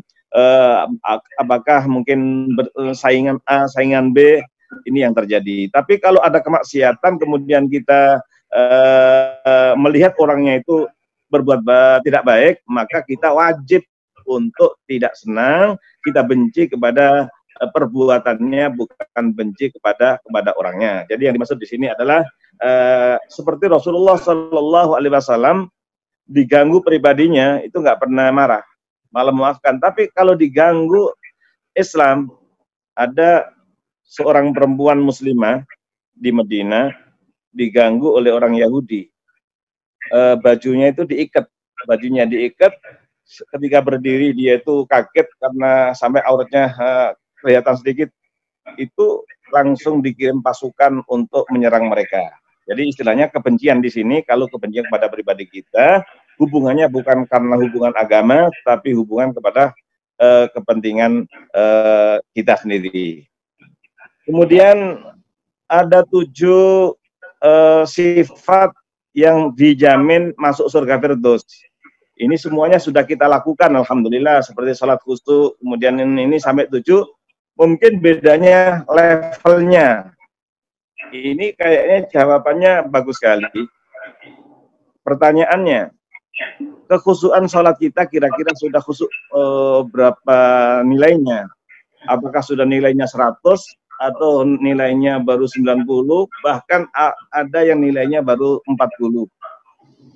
apakah mungkin saingan A, saingan B, ini yang terjadi. Tapi kalau ada kemaksiatan kemudian kita melihat orangnya itu berbuat tidak baik, maka kita wajib untuk tidak senang, kita benci kepada perbuatannya, bukan benci kepada orangnya. Jadi yang dimaksud di sini adalah seperti Rasulullah Shallallahu Alaihi Wasallam diganggu pribadinya itu nggak pernah marah, malah memaafkan. Tapi kalau diganggu Islam, ada seorang perempuan muslimah di Medina diganggu oleh orang Yahudi, bajunya itu diikat, ketika berdiri dia itu kaget karena sampai auratnya kelihatan sedikit, itu langsung dikirim pasukan untuk menyerang mereka. Jadi istilahnya kebencian di sini, kalau kebencian kepada pribadi kita, hubungannya bukan karena hubungan agama, tapi hubungan kepada kepentingan kita sendiri. Kemudian ada 7 sifat yang dijamin masuk surga Firdaus. Ini semuanya sudah kita lakukan, alhamdulillah, seperti salat khusyuk, kemudian ini sampai 7. Mungkin bedanya levelnya. Ini kayaknya jawabannya bagus sekali. Pertanyaannya, kekhusyukan sholat kita kira-kira sudah khusyuk berapa nilainya? Apakah sudah nilainya 100 atau nilainya baru 90, bahkan ada yang nilainya baru 40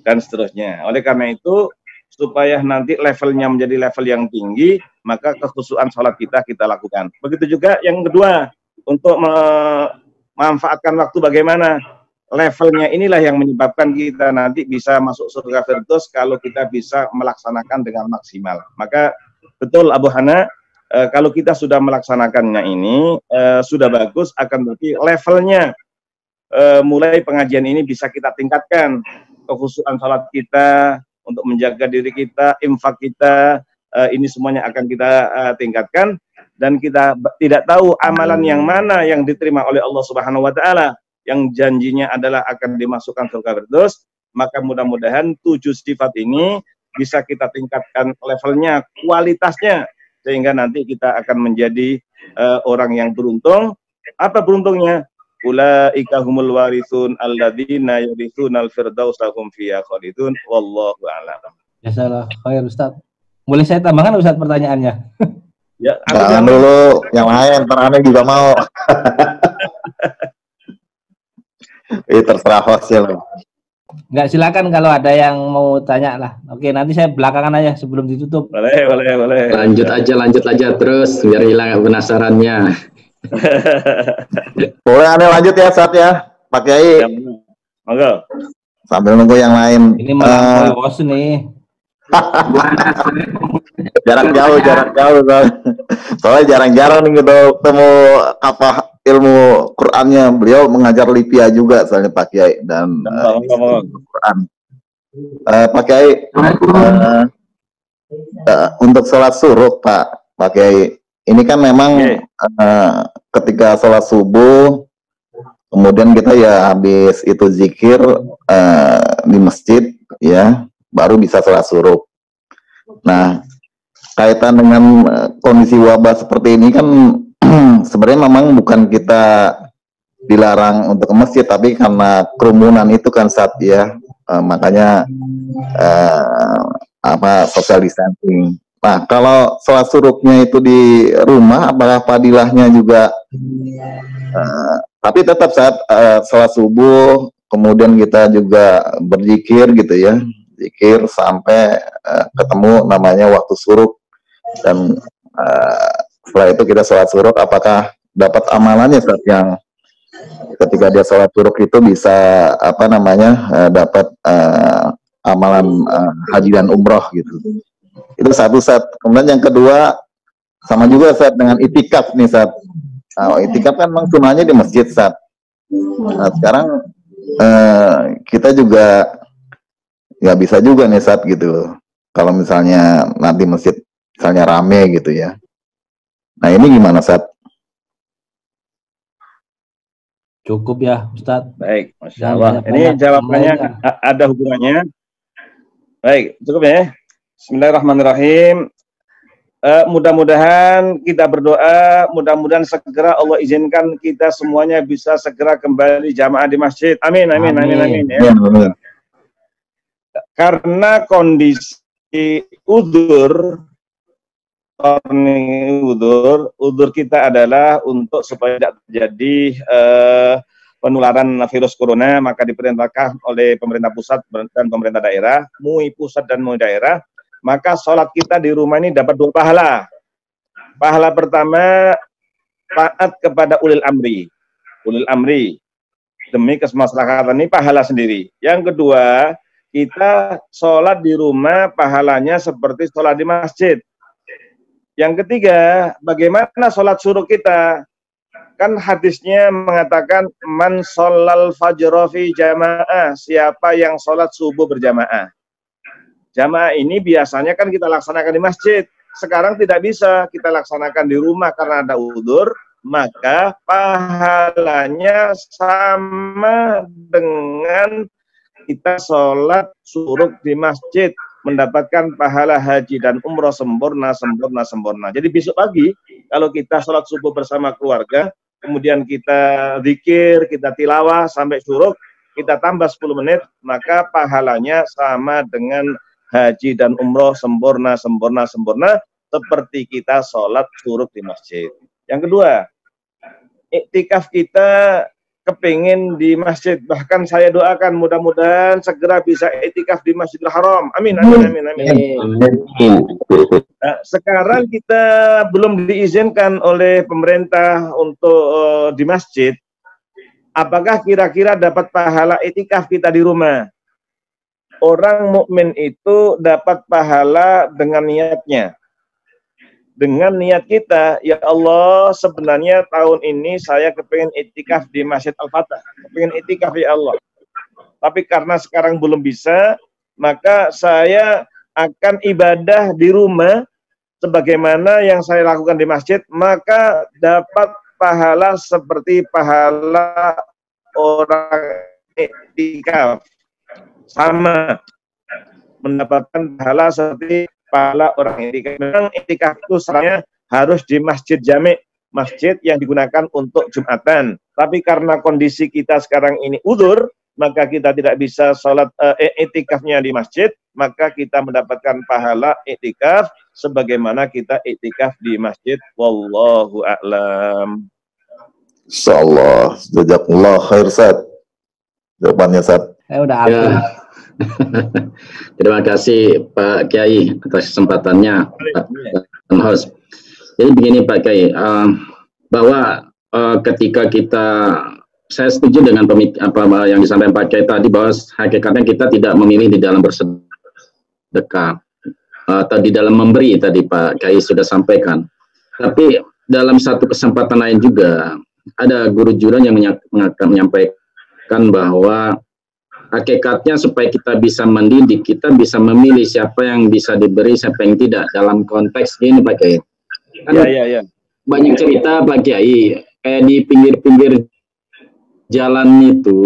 dan seterusnya. Oleh karena itu, supaya nanti levelnya menjadi level yang tinggi, maka kekhusyukan sholat kita lakukan. Begitu juga yang kedua, untuk memanfaatkan waktu bagaimana? Levelnya inilah yang menyebabkan kita nanti bisa masuk surga Firdaus kalau kita bisa melaksanakan dengan maksimal. Maka betul Abu Hana, kalau kita sudah melaksanakannya ini sudah bagus, akan berarti levelnya mulai pengajian ini bisa kita tingkatkan. Kekhusyukan salat kita, untuk menjaga diri kita, infak kita, ini semuanya akan kita tingkatkan, dan kita tidak tahu amalan yang mana yang diterima oleh Allah Subhanahu wa taala, yang janjinya adalah akan dimasukkan surga Firdaus. Maka mudah-mudahan 7 sifat ini bisa kita tingkatkan levelnya, kualitasnya, sehingga nanti kita akan menjadi orang yang beruntung. Apa beruntungnya? Ulaika humul warithun alladzina yarithunal firdausa hum fiha khalidun wallahu a'lam. Jazakallah khair Ustaz. Boleh saya tambahkan Ustaz pertanyaannya? Ya, jangan dulu, yang lain, Aneh juga mau. Terserah host ya loh. Enggak, silakan kalau ada yang mau tanya lah. Oke, nanti saya belakangan aja sebelum ditutup. Boleh. Lanjut aja terus biar hilang penasarannya. Boleh Aneh lanjut ya saat ya, Pak Kiai. Monggo. Sambil nunggu yang lain. Ini malah bos nih. Jarak jauh. Soalnya jarang-jarang nih ketemu apa ilmu Qur'annya. Beliau mengajar Lipia juga soalnya Pak Kiai, dan Quran. Pak Kiai, untuk sholat suruh Pak Kiai, ini kan memang ketika sholat subuh, kemudian kita ya habis itu zikir di masjid ya, baru bisa sholat suruh. Nah, kaitan dengan kondisi wabah seperti ini kan sebenarnya memang bukan kita dilarang untuk ke masjid, tapi karena kerumunan itu kan saat ya, makanya social distancing. Nah, kalau sholat suruhnya itu di rumah, apakah fadilahnya juga tapi tetap saat sholat subuh, kemudian kita juga berzikir gitu ya, zikir sampai ketemu namanya waktu suruh, dan setelah itu kita sholat suruh, apakah dapat amalannya saat yang ketika dia sholat suruh itu bisa dapat amalan haji dan umroh gitu. Itu satu saat. Kemudian yang kedua sama juga saat dengan itikaf nih saat. Itikaf kan memang sunahnya di masjid saat. Nah, sekarang kita juga nggak bisa juga nih saat gitu. Kalau misalnya nanti masjid misalnya rame gitu ya. Nah ini gimana saat? Cukup ya Ustadz. Baik, Masya Allah. Ini jawabannya ada hubungannya. Baik, cukup ya. Bismillahirrahmanirrahim. Mudah-mudahan kita berdoa, mudah-mudahan segera Allah izinkan kita semuanya bisa segera kembali jamaah di masjid. Amin. Ya. Karena kondisi udzur kita adalah untuk supaya tidak terjadi penularan virus corona, maka diperintahkan oleh pemerintah pusat dan pemerintah daerah, MUI pusat dan MUI daerah, maka sholat kita di rumah ini dapat 2 pahala. Pahala pertama, taat kepada ulil amri, demi kesemaslahatan, ini pahala sendiri. Yang kedua, kita sholat di rumah pahalanya seperti sholat di masjid. Yang ketiga, bagaimana sholat suruh kita? Kan hadisnya mengatakan man sholal fajra fi jamaah, siapa yang sholat subuh berjamaah. Jamaah ini biasanya kan kita laksanakan di masjid. Sekarang tidak bisa kita laksanakan di rumah karena ada udzur, maka pahalanya sama dengan kita sholat suruk di masjid, mendapatkan pahala haji dan umroh sempurna. Jadi besok pagi kalau kita sholat subuh bersama keluarga, kemudian kita zikir, kita tilawah sampai suruk, kita tambah 10 menit, maka pahalanya sama dengan haji dan umroh sempurna, seperti kita sholat suruk di masjid. Yang kedua, iktikaf kita kepingin di masjid, bahkan saya doakan mudah-mudahan segera bisa iktikaf di Masjidil Haram. Amin. Nah, sekarang kita belum diizinkan oleh pemerintah untuk di masjid. Apakah kira-kira dapat pahala iktikaf kita di rumah? Orang mukmin itu dapat pahala dengan niatnya. Dengan niat kita, ya Allah, sebenarnya tahun ini saya kepingin iktikaf di Masjid Al-Fatah. Kepingin iktikaf ya Allah. Tapi karena sekarang belum bisa, maka saya akan ibadah di rumah sebagaimana yang saya lakukan di masjid, maka dapat pahala seperti pahala orang iktikaf. Sama, mendapatkan pahala seperti pahala orang iktikaf. Memang iktikaf itu sebenarnya harus di masjid jami', masjid yang digunakan untuk Jumatan. Tapi karena kondisi kita sekarang ini udzur, maka kita tidak bisa sholat iktikafnya di masjid, maka kita mendapatkan pahala iktikaf sebagaimana kita iktikaf di masjid. Wallahu a'lam. Insyaallah. Jazakallah khair, Ustaz. Jawabannya, Ustaz. Saya udah hafal. Ya. Terima kasih Pak Kiai atas kesempatannya, Pak host. Jadi begini Pak Kiai, bahwa ketika saya setuju dengan apa yang disampaikan Pak Kiai tadi, bahwa hakikatnya kita tidak memilih di dalam bersedekah atau di dalam memberi, tadi Pak Kiai sudah sampaikan. Tapi dalam satu kesempatan lain juga ada guru juran yang menyampaikan bahwa hakikatnya supaya kita bisa mendidik, kita bisa memilih siapa yang bisa diberi, siapa yang tidak. Dalam konteks ini Pak Kiai, kan banyak cerita Pak Kiai, kayak di pinggir-pinggir jalan itu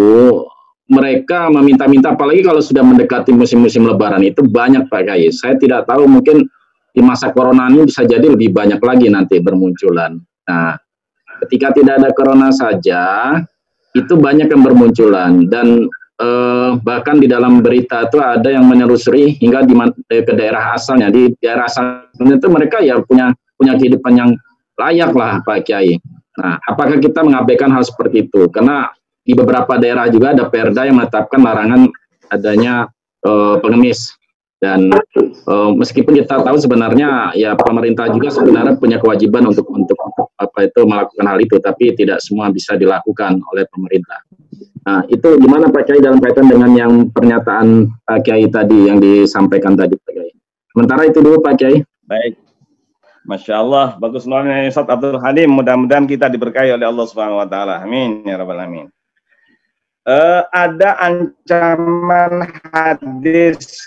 mereka meminta-minta, apalagi kalau sudah mendekati musim-musim lebaran itu banyak Pak Kiai. Saya tidak tahu, mungkin di masa corona ini bisa jadi lebih banyak lagi nanti bermunculan. Nah, ketika tidak ada corona saja, itu banyak yang bermunculan, dan bahkan di dalam berita itu ada yang menelusuri hingga ke daerah asalnya. Di daerah asalnya itu mereka ya punya kehidupan yang layak lah Pak Kiai. Nah, apakah kita mengabaikan hal seperti itu? Karena di beberapa daerah juga ada perda yang menetapkan larangan adanya pengemis. Dan meskipun kita tahu sebenarnya ya pemerintah juga sebenarnya punya kewajiban untuk melakukan hal itu, tapi tidak semua bisa dilakukan oleh pemerintah. Nah, itu gimana Pak Kiai dalam kaitan dengan yang pernyataan Pak Kiai tadi yang disampaikan tadi Pak Kiai? Sementara itu dulu Pak Kiai. Baik. Masya Allah, bagus banget Ustaz Abdul Halim. Mudah-mudahan kita diberkahi oleh Allah Subhanahu Wa Taala. Amin ya Rabbal Alamin. Ada ancaman hadis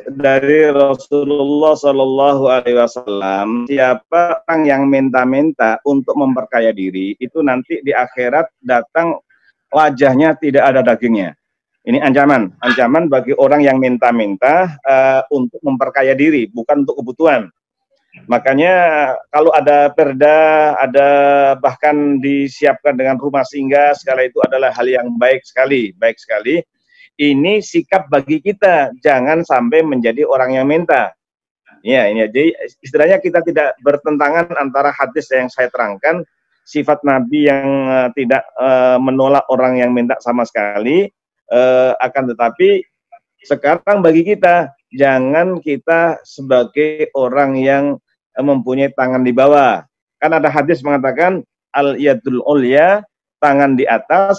dari Rasulullah Shallallahu Alaihi Wasallam, siapa orang yang minta-minta untuk memperkaya diri itu nanti di akhirat datang wajahnya tidak ada dagingnya. Ini ancaman bagi orang yang minta-minta untuk memperkaya diri, bukan untuk kebutuhan. Makanya kalau ada perda, ada bahkan disiapkan dengan rumah singgah, segala itu adalah hal yang baik sekali. Ini sikap bagi kita, jangan sampai menjadi orang yang minta. Ya, ini jadi istilahnya kita tidak bertentangan antara hadis yang saya terangkan, sifat Nabi yang tidak menolak orang yang minta sama sekali, akan tetapi sekarang bagi kita, jangan kita sebagai orang yang mempunyai tangan di bawah. Kan ada hadis mengatakan al-yadul ulya, tangan di atas,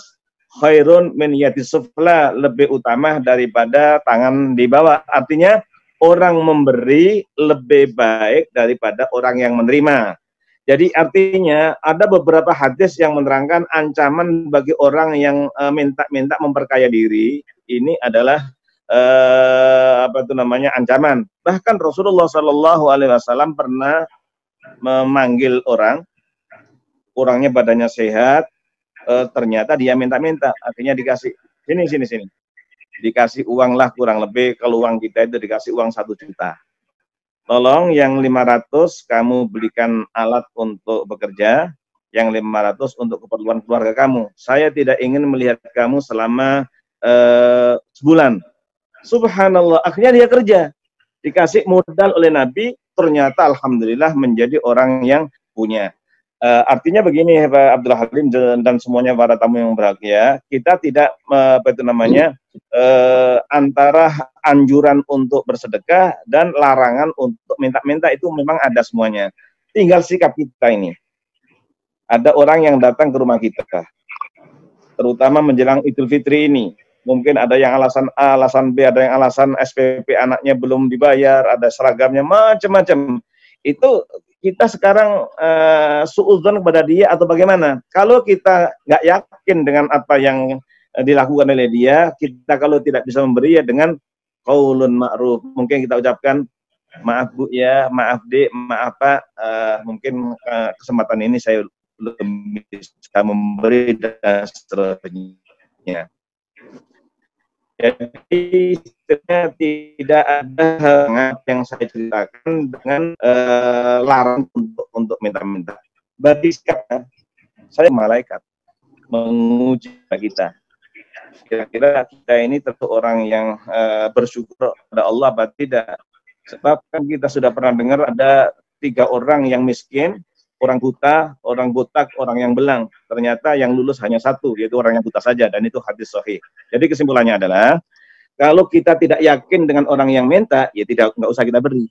khairun min yadis sufla, lebih utama daripada tangan di bawah. Artinya orang memberi lebih baik daripada orang yang menerima. Jadi artinya ada beberapa hadis yang menerangkan ancaman bagi orang yang minta-minta memperkaya diri. Ini adalah ancaman. Bahkan Rasulullah Shallallahu Alaihi Wasallam pernah memanggil orangnya badannya sehat, ternyata dia minta-minta, akhirnya dikasih sini. dikasih uang lah kurang lebih, kalau uang kita itu dikasih uang 1 juta. Tolong yang 500 kamu belikan alat untuk bekerja, yang 500 untuk keperluan keluarga kamu. Saya tidak ingin melihat kamu selama sebulan. Subhanallah, akhirnya dia kerja. Dikasih modal oleh Nabi, ternyata alhamdulillah menjadi orang yang punya. Artinya begini Pak Abdul Halim dan semuanya para tamu yang berbahagia, kita tidak antara anjuran untuk bersedekah dan larangan untuk minta-minta itu memang ada semuanya. Tinggal sikap kita ini. Ada orang yang datang ke rumah kita, terutama menjelang Idul Fitri ini. Mungkin ada yang alasan A, alasan B, ada yang alasan SPP anaknya belum dibayar, ada seragamnya, macam-macam. Itu kita sekarang suudzon kepada dia atau bagaimana? Kalau kita nggak yakin dengan apa yang dilakukan oleh dia, kita kalau tidak bisa memberi ya dengan qaulun ma'ruf. Mungkin kita ucapkan, maaf Bu ya, maaf Dek, maaf Pak, mungkin kesempatan ini saya belum bisa memberi dan seterusnya. Jadi tidak ada hal yang saya ceritakan dengan larang untuk minta-minta. Berarti saya malaikat menguji kita. Kira-kira kita ini tentu orang yang bersyukur pada Allah atau tidak. Sebab kan kita sudah pernah dengar ada 3 orang yang miskin, orang buta, orang botak, orang yang belang. Ternyata yang lulus hanya 1, yaitu orang yang buta saja, dan itu hadis sahih. Jadi kesimpulannya adalah, kalau kita tidak yakin dengan orang yang minta, ya nggak usah kita beri.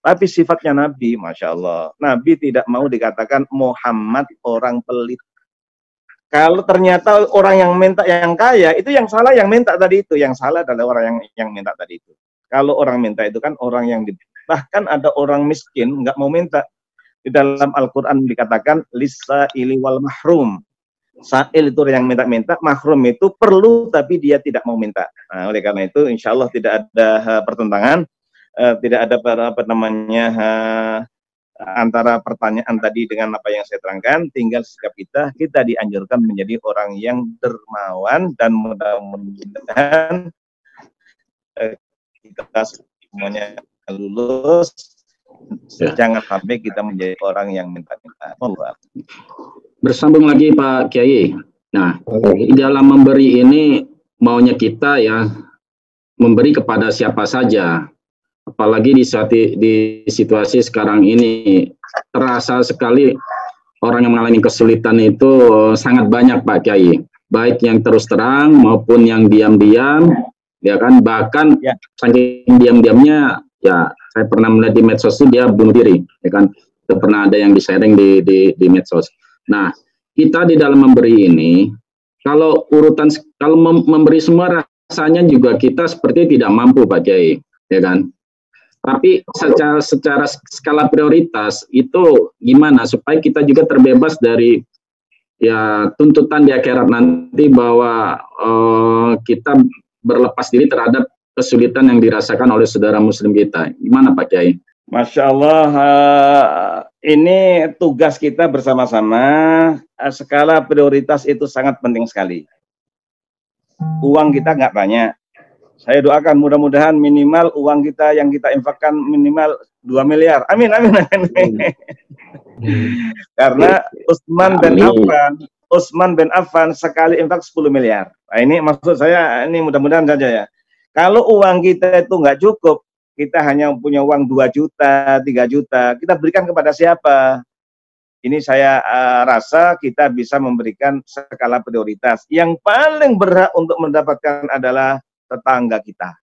Tapi sifatnya Nabi, Masya Allah, Nabi tidak mau dikatakan Muhammad orang pelit. Kalau ternyata orang yang minta yang kaya, itu yang salah yang minta tadi itu. Yang salah adalah orang yang minta tadi itu. Kalau orang minta itu kan orang yang, bahkan ada orang miskin nggak mau minta. Di dalam Al-Quran dikatakan lis-sa'ili wal mahrum. Sa'il itu yang minta-minta, mahrum itu perlu tapi dia tidak mau minta. Nah, oleh karena itu insya Allah tidak ada pertentangan, tidak ada antara pertanyaan tadi dengan apa yang saya terangkan. Tinggal sikap kita dianjurkan menjadi orang yang dermawan, dan mudah-mudahan kita semuanya lulus. Jangan sampai kita menjadi orang yang minta-minta. Bersambung lagi Pak Kiai. Nah, di dalam memberi ini maunya kita ya memberi kepada siapa saja. Apalagi di situasi sekarang ini terasa sekali orang yang mengalami kesulitan itu sangat banyak Pak Kiai. Baik yang terus terang maupun yang diam-diam, ya kan, bahkan saking diam-diamnya ya saya pernah melihat di medsos itu dia bunuh diri, ya kan. Itu pernah ada yang di-sharing di medsos. Nah, kita di dalam memberi ini, kalau memberi semua rasanya juga kita seperti tidak mampu Pak Kiai, ya kan. Tapi secara skala prioritas itu gimana supaya kita juga terbebas dari ya tuntutan di akhirat nanti bahwa kita berlepas diri terhadap kesulitan yang dirasakan oleh saudara muslim kita. Gimana Pak Kiai? Masya Allah, ini tugas kita bersama-sama. Skala prioritas itu sangat penting sekali. Uang kita nggak banyak. Saya doakan mudah-mudahan minimal uang kita yang kita infakkan minimal 2 miliar. Amin, amin, amin. Karena Utsman bin Affan sekali infak 10 miliar. Nah, ini maksud saya, ini mudah-mudahan saja ya. Kalau uang kita itu nggak cukup, kita hanya punya uang 2 juta, 3 juta, kita berikan kepada siapa? Ini saya rasa kita bisa memberikan skala prioritas. Yang paling berhak untuk mendapatkan adalah tetangga kita.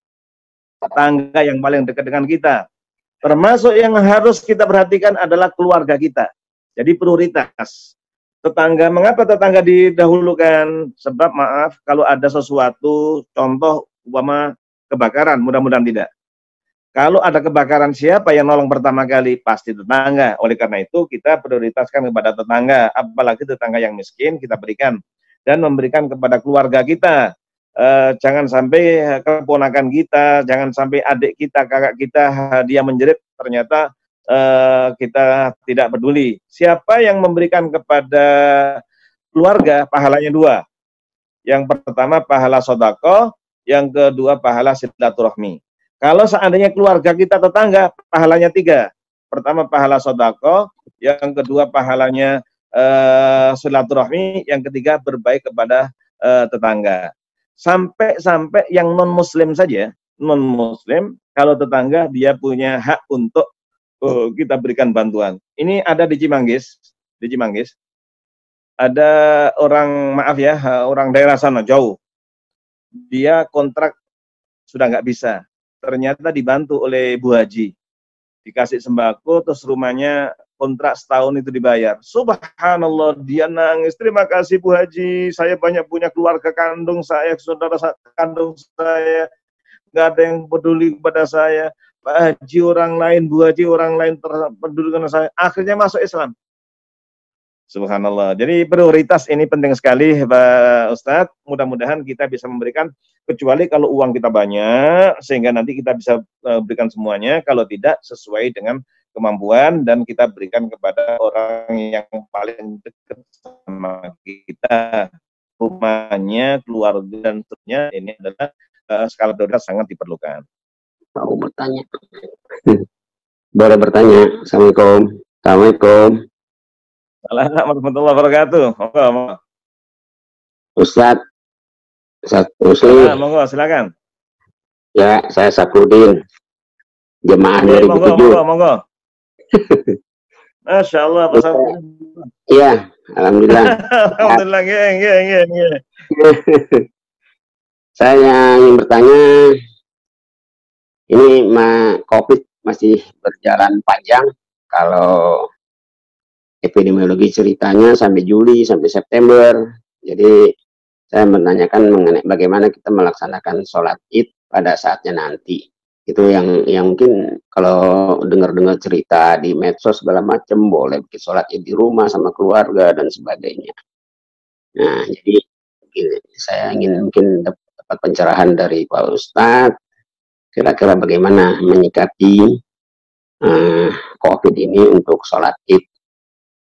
Tetangga yang paling dekat dengan kita. Termasuk yang harus kita perhatikan adalah keluarga kita. Jadi prioritas. Tetangga, mengapa tetangga didahulukan? Sebab maaf, kalau ada sesuatu, contoh umpama kebakaran, mudah-mudahan tidak. Kalau ada kebakaran, siapa yang nolong pertama kali? Pasti tetangga. Oleh karena itu, kita prioritaskan kepada tetangga. Apalagi tetangga yang miskin, kita berikan. Dan memberikan kepada keluarga kita. Jangan sampai keponakan kita, jangan sampai adik kita, kakak kita, dia menjerit, ternyata kita tidak peduli. Siapa yang memberikan kepada keluarga, pahalanya 2. Yang pertama, pahala sedekah. yang kedua pahala silaturahmi. Kalau seandainya keluarga kita tetangga, pahalanya 3. Pertama pahala sodako, yang kedua pahalanya silaturahmi, yang ketiga berbaik kepada tetangga. Sampai yang non muslim saja, non muslim kalau tetangga dia punya hak untuk kita berikan bantuan. Ini ada di Cimanggis, ada orang, maaf ya, orang daerah sana jauh, dia kontrak sudah nggak bisa, ternyata dibantu oleh Bu Haji, dikasih sembako, terus rumahnya kontrak setahun itu dibayar. Subhanallah, dia nangis, terima kasih Bu Haji, saya banyak punya keluarga kandung saya, saudara kandung saya, nggak ada yang peduli kepada saya. Pak Haji orang lain, Bu Haji orang lain peduli dengan saya, akhirnya masuk Islam. Subhanallah. Jadi prioritas ini penting sekali Pak Ustadz. Mudah-mudahan kita bisa memberikan, kecuali kalau uang kita banyak sehingga nanti kita bisa berikan semuanya. Kalau tidak, sesuai dengan kemampuan dan kita berikan kepada orang yang paling dekat sama kita, rumahnya, keluarga dan seterusnya. Ini adalah skala prioritas sangat diperlukan. Mau bertanya? Boleh bertanya. Assalamualaikum. Assalamualaikum. Assalamualaikum warahmatullahi wabarakatuh. Monggo. Ustadz Usli. Monggo, silakan. Ya, saya Sakrudin. Jemaah 2007. Monggo. Masya Allah, Pak Sakrudin. Iya, alhamdulillah. Alhamdulillah, nggih. Saya ingin bertanya, ini COVID masih berjalan panjang. Kalau epidemiologi ceritanya sampai Juli, sampai September. Jadi saya menanyakan mengenai bagaimana kita melaksanakan sholat Id pada saatnya nanti. Itu yang mungkin kalau dengar-dengar cerita di medsos segala macam, boleh bikin sholat Id di rumah sama keluarga dan sebagainya. Nah, jadi saya ingin mungkin dapat pencerahan dari Pak Ustadz, kira-kira bagaimana menyikapi COVID ini untuk sholat Id.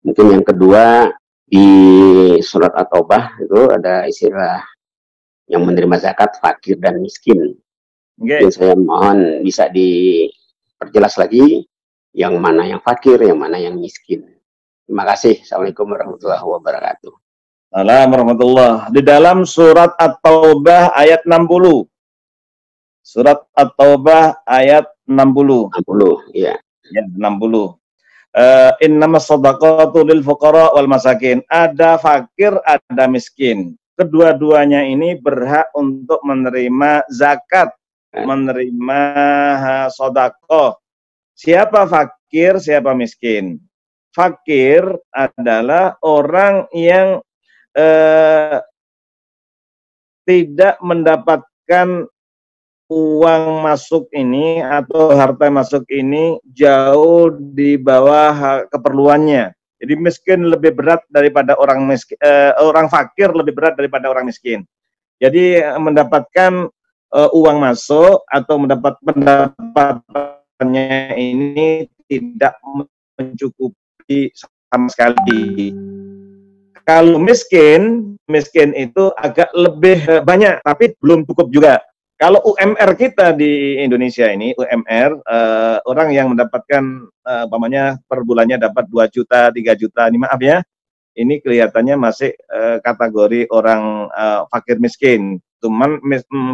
Mungkin yang kedua, di surat At-Taubah itu ada istilah yang menerima zakat, fakir dan miskin. Mungkin saya mohon bisa diperjelas lagi yang mana yang fakir, yang mana yang miskin. Terima kasih. Assalamualaikum warahmatullahi wabarakatuh. Assalamualaikum warahmatullahi. Di dalam surat At-Taubah ayat 60. Surat At-Taubah ayat 60. 60, iya. Ya, 60. Innamas shadaqatu lil fuqara wal masakin. Ada fakir, ada miskin. Kedua-duanya ini berhak untuk menerima zakat, menerima sedekah. Siapa fakir, siapa miskin? Fakir adalah orang yang tidak mendapatkan uang masuk ini atau harta masuk ini jauh di bawah keperluannya. Jadi miskin lebih berat daripada orang miskin, orang fakir lebih berat daripada orang miskin. Jadi mendapatkan uang masuk atau mendapat pendapatannya ini tidak mencukupi sama sekali. Kalau miskin itu agak lebih banyak, tapi belum cukup juga. Kalau UMR kita di Indonesia ini, UMR, orang yang mendapatkan, umpamanya per bulannya dapat 2 juta, 3 juta, ini maaf ya, ini kelihatannya masih kategori orang fakir miskin. Cuman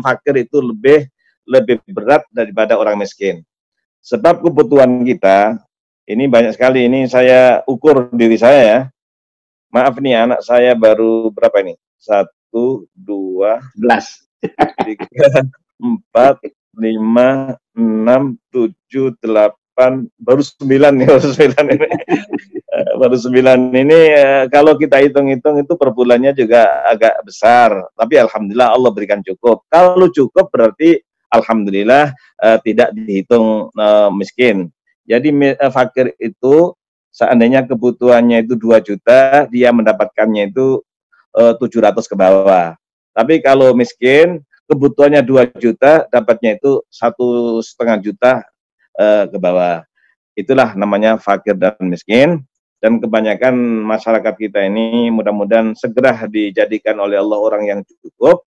fakir itu lebih berat daripada orang miskin. Sebab kebutuhan kita, ini banyak sekali, ini saya ukur diri saya ya. Maaf nih, anak saya baru berapa ini? 1, 2, 11. 3, 4, 5, 6, 7, 8, baru 9 nih, baru 9 ini kalau kita hitung-hitung itu per bulannya juga agak besar, tapi alhamdulillah Allah berikan cukup. Kalau cukup berarti alhamdulillah tidak dihitung miskin. Jadi fakir itu seandainya kebutuhannya itu 2 juta, dia mendapatkannya itu 700 ke bawah. Tapi kalau miskin, kebutuhannya 2 juta, dapatnya itu 1,5 juta ke bawah. Itulah namanya fakir dan miskin. Dan kebanyakan masyarakat kita ini mudah-mudahan segera dijadikan oleh Allah orang yang cukup,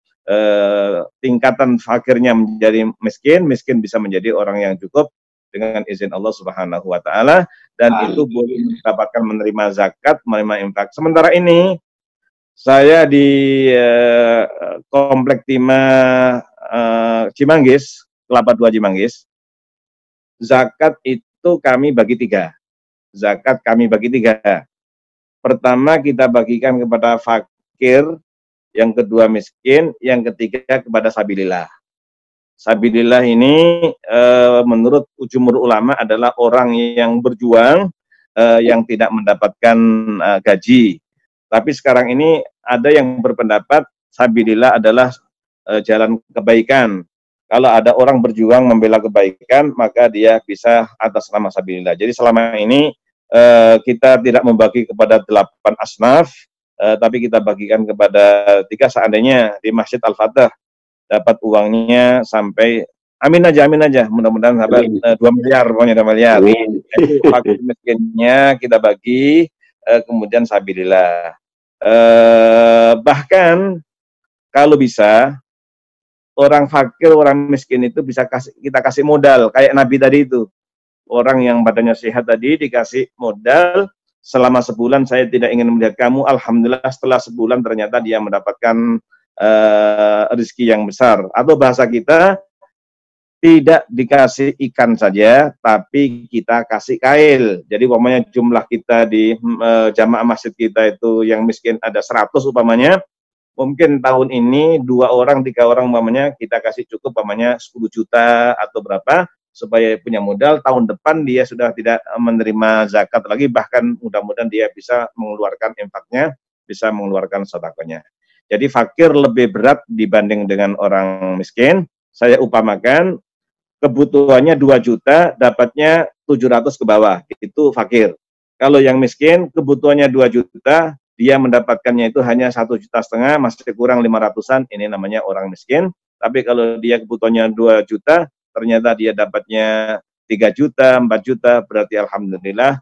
tingkatan fakirnya menjadi miskin, miskin bisa menjadi orang yang cukup dengan izin Allah Subhanahu wa taala, dan itu boleh mendapatkan menerima zakat, menerima infak. Sementara ini saya di Komplek Timah Cimanggis, Kelapa II Cimanggis, zakat itu kami bagi 3. Zakat kami bagi 3. Pertama kita bagikan kepada fakir, yang kedua miskin, yang ketiga kepada sabilillah. Sabilillah ini menurut jumhur ulama adalah orang yang berjuang yang tidak mendapatkan gaji. Tapi sekarang ini ada yang berpendapat sabilillah adalah jalan kebaikan. Kalau ada orang berjuang membela kebaikan, maka dia bisa atas nama sabilillah. Jadi selama ini kita tidak membagi kepada 8 asnaf, tapi kita bagikan kepada 3. Seandainya di Masjid Al-Fatah dapat uangnya sampai amin aja, mudah-mudahan sampai 2 miliar, pokoknya 2 miliar. Fakir miskinnya kita bagi, kemudian sabilillah. Bahkan kalau bisa orang fakir, orang miskin itu bisa kita kasih modal kayak Nabi tadi itu. Orang yang badannya sehat tadi dikasih modal selama sebulan, saya tidak ingin melihat kamu. Alhamdulillah setelah sebulan ternyata dia mendapatkan rezeki yang besar. Atau bahasa kita, tidak dikasih ikan saja, tapi kita kasih kail. Jadi umpamanya jumlah kita di jamaah masjid kita itu yang miskin ada 100 umpamanya, mungkin tahun ini 2 orang, 3 orang umpamanya kita kasih cukup umpamanya 10 juta atau berapa, supaya punya modal. Tahun depan dia sudah tidak menerima zakat lagi, bahkan mudah-mudahan dia bisa mengeluarkan infaknya, bisa mengeluarkan sedekahnya. Jadi fakir lebih berat dibanding dengan orang miskin. Saya upamakan kebutuhannya 2 juta, dapatnya 700 ke bawah, itu fakir. Kalau yang miskin kebutuhannya 2 juta, dia mendapatkannya itu hanya 1,5 juta, masih kurang 500-an, ini namanya orang miskin. Tapi kalau dia kebutuhannya 2 juta, ternyata dia dapatnya 3 juta, 4 juta, berarti alhamdulillah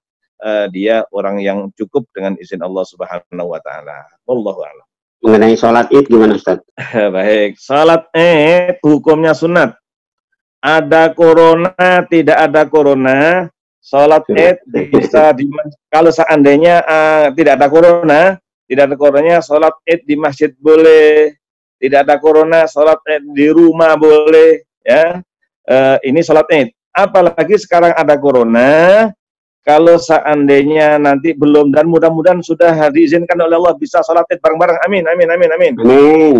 dia orang yang cukup dengan izin Allah Subhanahu wa taala. Wallahu a'lam. Mengenai sholat Id gimana Ustaz? Baik, sholat Id hukumnya sunat. Ada corona, tidak ada corona, sholat Id bisa kalau seandainya tidak ada corona, sholat Id di masjid boleh. Tidak ada corona, sholat Id di rumah boleh, ya. Ini sholat Id. Apalagi sekarang ada corona, kalau seandainya nanti belum, dan mudah-mudahan sudah diizinkan oleh Allah bisa sholat Id bareng-bareng, amin, amin, amin, amin.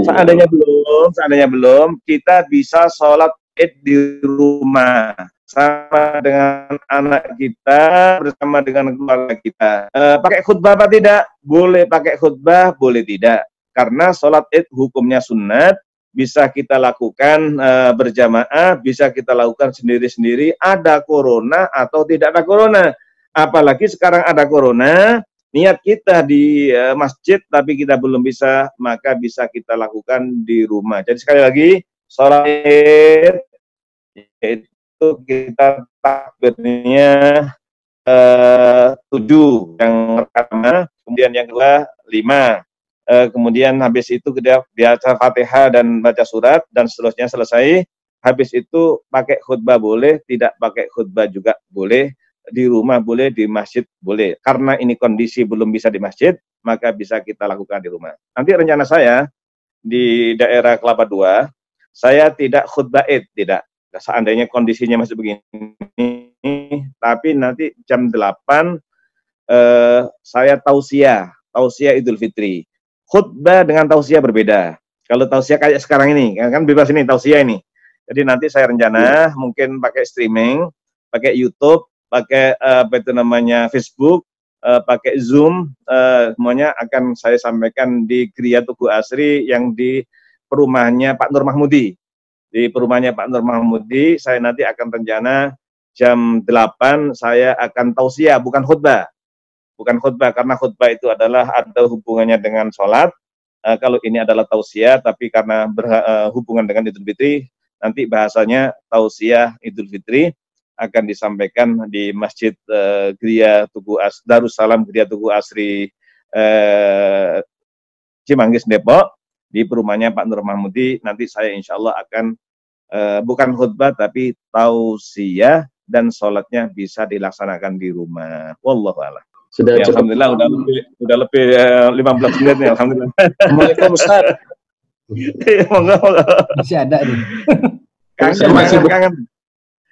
Seandainya belum, kita bisa sholat Id di rumah sama dengan anak kita, bersama dengan keluarga kita. Pakai khutbah apa tidak? Boleh pakai khutbah, boleh tidak. Karena sholat Id hukumnya sunat, bisa kita lakukan berjamaah, bisa kita lakukan sendiri-sendiri, ada corona atau tidak ada corona. Apalagi sekarang ada corona, niat kita di masjid tapi kita belum bisa, maka bisa kita lakukan di rumah. Jadi sekali lagi, sholat Id itu kita takbirnya 7 yang pertama, kemudian yang kedua 5. Kemudian habis itu kita baca Fatihah dan baca surat dan seterusnya selesai. Habis itu pakai khutbah boleh, tidak pakai khutbah juga boleh. Di rumah boleh, di masjid boleh. Karena ini kondisi belum bisa di masjid, maka bisa kita lakukan di rumah. Nanti rencana saya di daerah Kelapa II, saya tidak khutbah Id, tidak. Seandainya kondisinya masih begini, tapi nanti jam 8 saya tausiah Idul Fitri. Khutbah dengan tausiah berbeda. Kalau tausiah kayak sekarang ini, kan bebas ini tausiah ini. Jadi nanti saya rencana mungkin pakai streaming, pakai YouTube, pakai apa itu namanya Facebook, pakai Zoom, semuanya akan saya sampaikan di Gria Tugu Asri yang di perumahannya Pak Nur Mahmudi. Di perumahannya Pak Nur Mahmudi, saya nanti akan rencana jam 8 saya akan tausiah, bukan khutbah. Bukan khutbah, karena khutbah itu adalah ada hubungannya dengan sholat. Kalau ini adalah tausiah, tapi karena berhubungan dengan Idul Fitri, nanti bahasanya tausiah Idul Fitri akan disampaikan di Masjid Gria Tugu Darussalam Gria Tugu Asri Cimanggis Depok. di perumahannya Pak Nur Mahmudi. Nanti saya insya Allah akan bukan khutbah tapi tausiah dan sholatnya bisa dilaksanakan di rumah. Wallahu a'lam. Sudah ya, alhamdulillah udah lebih 15 menit nih, alhamdulillah. Assalamualaikum Ustaz. Masih ada nih. Kangen.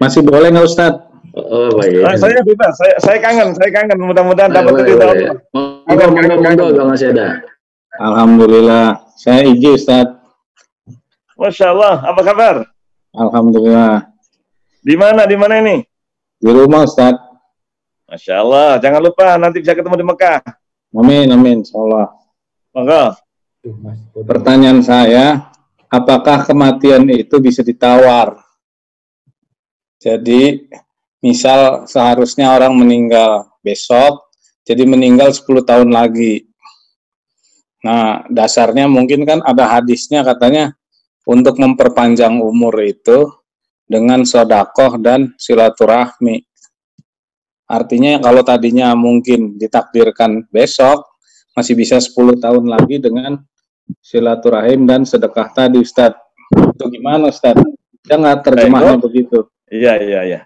Masih boleh nggak Ustaz? Oh, baik. Saya bebas, saya kangen, mudah-mudahan dapat itu. Monggo masih ada. Alhamdulillah, saya izin Ustaz. Masya Allah, apa kabar? Alhamdulillah. Di mana ini? Di rumah Ustaz. Masya Allah, jangan lupa nanti bisa ketemu di Mekah. Amin, insyaallah. Monggo. Pertanyaan saya, apakah kematian itu bisa ditawar? Jadi, misal seharusnya orang meninggal besok, jadi meninggal 10 tahun lagi. Nah, dasarnya mungkin kan ada hadisnya katanya untuk memperpanjang umur itu dengan sodakoh dan silaturahmi. Artinya kalau tadinya mungkin ditakdirkan besok, masih bisa 10 tahun lagi dengan silaturahim dan sedekah tadi, Ustadz. Itu gimana, Ustadz? Jangan terjemahnya begitu. Iya.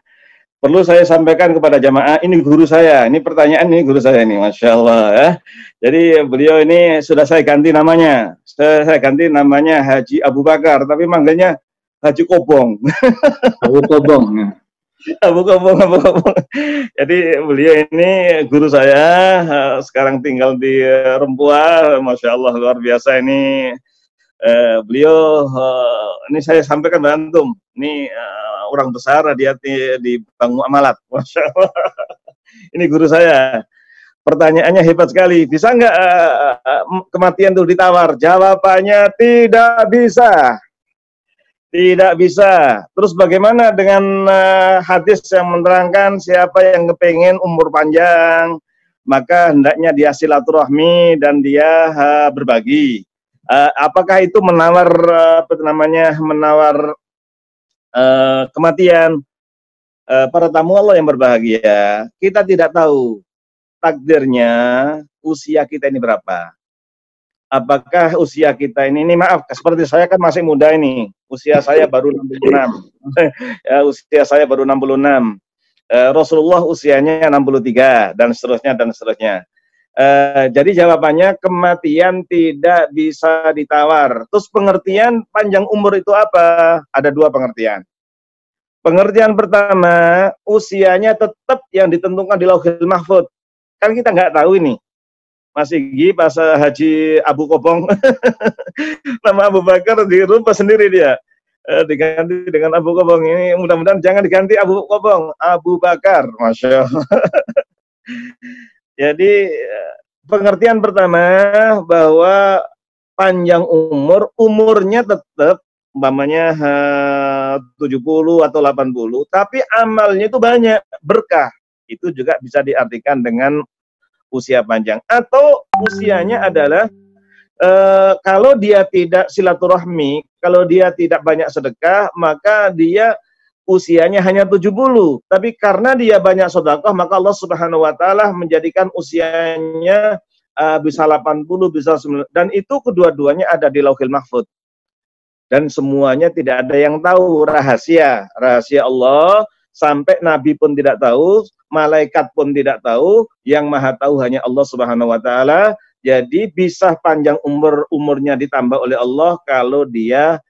Perlu saya sampaikan kepada jamaah, ini guru saya, ini pertanyaan ini guru saya ini, Masya Allah ya. Jadi beliau ini sudah saya ganti namanya, saya ganti namanya Haji Abu Bakar, tapi manggilnya Haji Kobong. Abu Kobong. Abu Kobong. Jadi beliau ini guru saya, sekarang tinggal di Rempuah, Masya Allah luar biasa ini. Beliau ini saya sampaikan bantum, ini orang besar dia di Bank Muamalat, Masya Allah. Ini guru saya. Pertanyaannya hebat sekali. Bisa nggak kematian itu ditawar? Jawabannya tidak bisa. Tidak bisa. Terus bagaimana dengan hadis yang menerangkan siapa yang kepengen umur panjang, maka hendaknya dia silaturahmi dan dia berbagi. Apakah itu menawar kematian? Para tamu Allah yang berbahagia, kita tidak tahu takdirnya usia kita ini berapa. Apakah usia kita ini maaf, seperti saya kan masih muda ini, usia saya baru 66. Ya, usia saya baru 66. Rasulullah usianya 63 dan seterusnya. Jadi jawabannya kematian tidak bisa ditawar. Terus pengertian panjang umur itu apa? Ada dua pengertian. Pengertian pertama, usianya tetap yang ditentukan di Lauhil Mahfuz. Kan kita nggak tahu ini. Mas Igi pas Haji Abu Kobong, nama Abu Bakar dirubah sendiri dia. Diganti dengan Abu Kobong. Ini mudah-mudahan jangan diganti Abu Kobong, Abu Bakar, Masya Allah. Jadi pengertian pertama bahwa panjang umurnya tetap umpamanya 70 atau 80, tapi amalnya itu banyak, berkah. Itu juga bisa diartikan dengan usia panjang. Atau usianya adalah kalau dia tidak silaturahmi, kalau dia tidak banyak sedekah, maka dia usianya hanya 70. Tapi karena dia banyak sedekah, maka Allah Subhanahu wa taala menjadikan usianya bisa 80, bisa 90. Dan itu kedua-duanya ada di Lauhil Mahfuz. Dan semuanya tidak ada yang tahu, rahasia Allah. Sampai Nabi pun tidak tahu, malaikat pun tidak tahu, yang maha tahu hanya Allah Subhanahu wa taala. Jadi bisa panjang umurnya ditambah oleh Allah kalau dia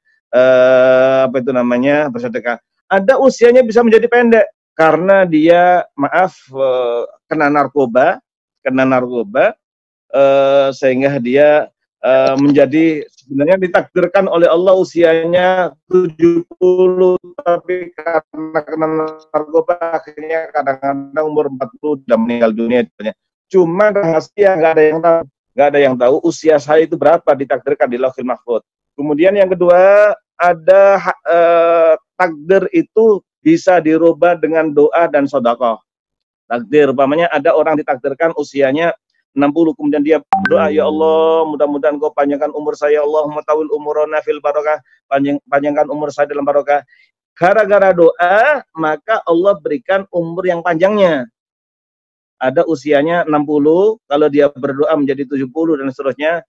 bersedekah. Ada usianya bisa menjadi pendek karena dia kena narkoba sehingga dia menjadi sebenarnya ditakdirkan oleh Allah usianya 70, tapi karena kena narkoba akhirnya kadang-kadang umur 40 sudah meninggal dunia. Cuma rahasia nggak ada yang tahu usia saya itu berapa ditakdirkan di Lauhil Mahfuz. Kemudian yang kedua, ada takdir itu bisa dirubah dengan doa dan sedekah. Takdir, umpamanya ada orang ditakdirkan usianya 60, kemudian dia berdoa, ya Allah, mudah-mudahan Kau panjangkan umur saya, Allahumma tawil umurana fil barokah, panjangkan umur saya dalam barokah. Gara-gara doa, maka Allah berikan umur yang panjangnya. Ada usianya 60, kalau dia berdoa menjadi 70 dan seterusnya.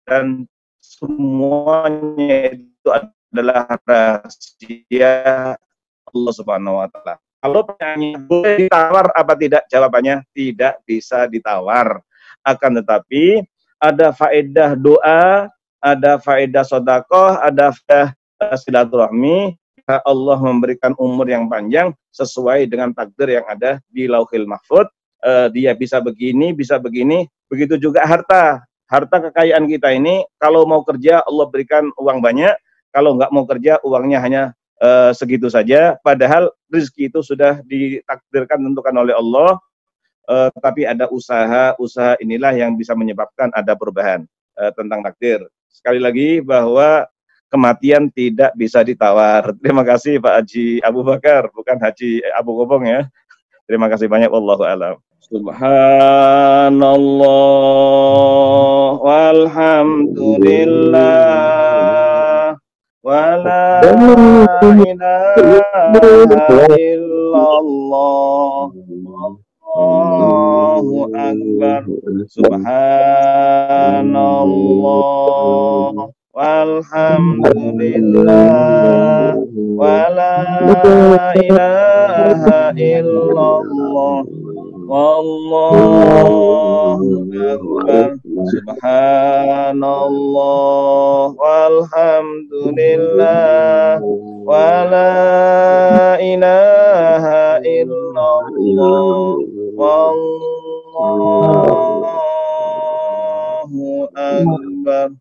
Dan semuanya itu adalah rahasia Allah Subhanahu wa taala. Kalau pertanyaannya boleh ditawar apa tidak? Jawabannya tidak bisa ditawar. Akan tetapi ada faedah doa, ada faedah sedekah, ada faedah silaturahmi. Allah memberikan umur yang panjang sesuai dengan takdir yang ada di Lauhil Mahfuz. Dia bisa begini, bisa begini. Begitu juga harta. Harta kekayaan kita ini, kalau mau kerja Allah berikan uang banyak, kalau nggak mau kerja uangnya hanya segitu saja. Padahal rezeki itu sudah ditakdirkan, tentukan oleh Allah. Tapi ada usaha inilah yang bisa menyebabkan ada perubahan tentang takdir. Sekali lagi bahwa kematian tidak bisa ditawar. Terima kasih Pak Haji Abu Bakar, bukan Haji Abu Gobong ya. Terima kasih banyak. Wallahu a'lam. Subhanallah walhamdulillah wala ilaha illallah Allahu akbar. Subhanallah walhamdulillah wala ilaha illallah wallahu akbar. Subhanallah walhamdulillah wala ilaha illallah wallahu akbar.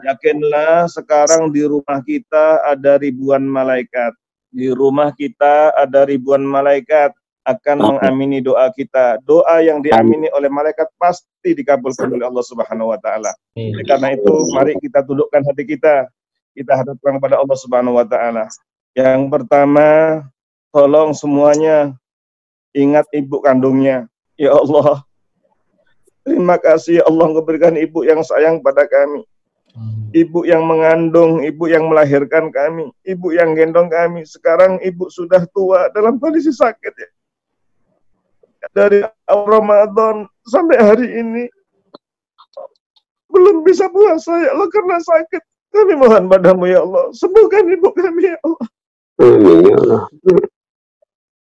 Yakinlah sekarang di rumah kita ada ribuan malaikat. Di rumah kita ada ribuan malaikat akan mengamini doa kita. Doa yang diamini oleh malaikat pasti dikabulkan oleh Allah Subhanahu wa taala. Karena itu mari kita tundukkan hati kita. Kita hadapkan kepada Allah Subhanahu wa taala. Yang pertama, tolong semuanya ingat ibu kandungnya. Ya Allah, terima kasih Allah memberikan ibu yang sayang pada kami. Ibu yang mengandung, ibu yang melahirkan kami, ibu yang gendong kami. Sekarang ibu sudah tua dalam kondisi sakit ya. Dari Ramadan sampai hari ini belum bisa puasa ya Allah karena sakit. Kami mohon padamu ya Allah, sembuhkan ibu kami ya Allah. Amin ya Allah.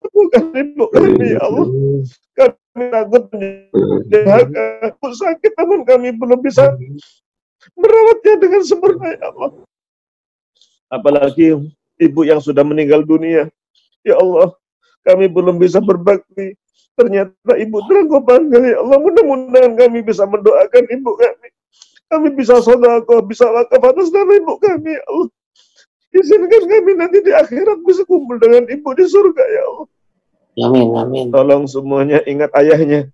Sembuhkan ibu kami ya Allah. Kami takut menjaga sakit namun kami belum bisa merawatnya dengan sempurna ya Allah. Apalagi ibu yang sudah meninggal dunia. Ya Allah, kami belum bisa berbakti. Ternyata ibu telah Kau panggil ya Allah. Mudah-mudahan kami bisa mendoakan ibu kami. Kami bisa sedekah, bisa wakaf atas nama ibu kami ya Allah. Izinkan kami nanti di akhirat bisa kumpul dengan ibu di surga ya Allah. Amin, amin. Tolong semuanya ingat ayahnya.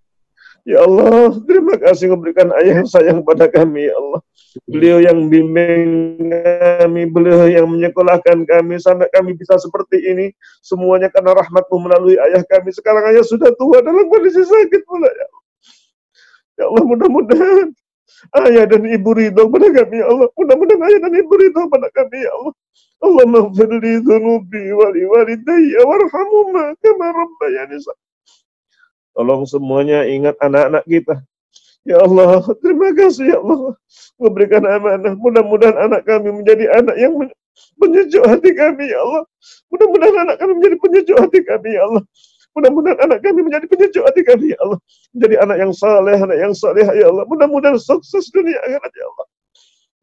Ya Allah, terima kasih memberikan ayah yang sayang pada kami ya Allah. Beliau yang bimbing kami, beliau yang menyekolahkan kami sampai kami bisa seperti ini. Semuanya karena rahmat-Mu melalui ayah kami. Sekarang ayah sudah tua dalam kondisi sakit pula ya Allah. Ya Allah, mudah-mudahan ayah dan ibu ridho pada kami ya Allah. Mudah-mudahan ayah dan ibu ridho pada kami ya Allah. Allahumma ighfir li dhunubi wa li walidayya warhamhuma kama rabbayani shaghira. Tolong semuanya ingat anak-anak kita. Ya Allah, terima kasih ya Allah. Memberikan amanah. Mudah-mudahan anak kami menjadi anak yang penyejuk hati kami ya Allah. Mudah-mudahan anak kami menjadi penyejuk hati kami ya Allah. Mudah-mudahan anak kami menjadi penyejuk hati kami ya Allah. Menjadi anak yang saleh, anak yang saleh ya Allah. Mudah-mudahan sukses dunia akhirat ya Allah.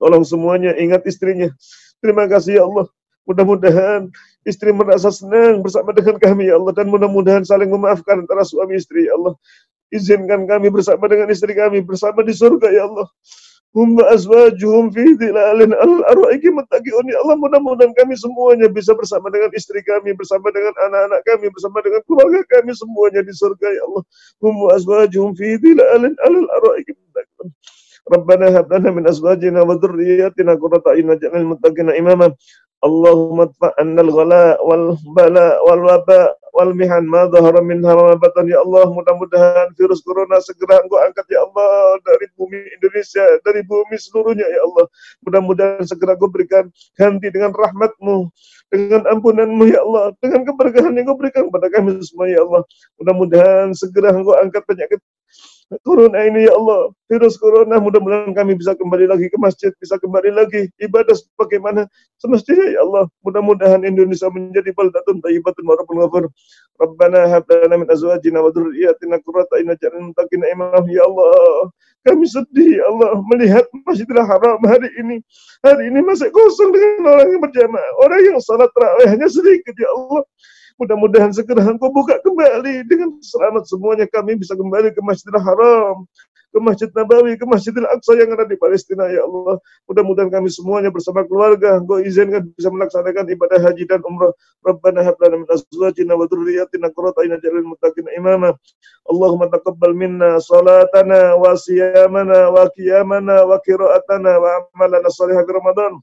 Tolong semuanya ingat istrinya. Terima kasih ya Allah. Mudah-mudahan istri merasa senang bersama dengan kami ya Allah. Dan mudah-mudahan saling memaafkan antara suami istri ya Allah. Izinkan kami bersama dengan istri kami bersama di surga ya Allah. Hum azwajuhum fi dhilalin al-arwaiki muttaqiun ya Allah. Mudah-mudahan kami semuanya bisa bersama dengan istri kami, bersama dengan anak-anak kami, bersama dengan keluarga kami semuanya di surga ya Allah. Hum azwajuhum fi dhilalin al-arwaiki muttaqiun. Rabbana hab lana min azwajina wa dhurriyyatina qurrata a'yun waj'alna lil muttaqina imama. Allahumma adfa'annal ghala wal bala wal waba wal mihan ma dhahara minha wa ma batan ya Allah. Mudah-mudahan virus corona segera Engkau angkat ya Allah dari bumi Indonesia, dari bumi seluruhnya ya Allah. Mudah-mudahan segera Engkau berikan ganti dengan rahmat-Mu, dengan ampunan-Mu ya Allah, dengan keberkahan yang Engkau berikan kepada kami semua ya Allah. Mudah-mudahan segera Engkau angkat penyakit corona ini ya Allah, virus corona, mudah-mudahan kami bisa kembali lagi ke masjid, bisa kembali lagi ibadah sebagaimana semestinya ya Allah. Mudah-mudahan Indonesia menjadi baldatun thayyibatun wa rabbul ghafur. Rabbana hab lana min azwajina wa dhurriyyatina qurrata a'yun waj'alna lil muttaqina imama. Ya Allah, kami sedih ya Allah melihat Masjidil Haram hari ini masih kosong dengan orang yang berjamaah, orang yang salat tarawih hanya sedikit ya Allah. Mudah-mudahan segera Engkau buka kembali dengan selamat semuanya, kami bisa kembali ke Masjidil Haram, ke Masjid Nabawi, ke Masjidil Aqsa yang ada di Palestina ya Allah. Mudah-mudahan kami semuanya bersama keluarga Engkau izinkan bisa melaksanakan ibadah haji dan umrah. Rabbana hab lana min azwajina wa dhurriyyatina qurrata a'yun waj'alna lil muttaqina imama. Allahumma taqabbal minna salatana wa siyamana wa qiyamana wa qira'atana wa amalana shalihah fi Ramadan.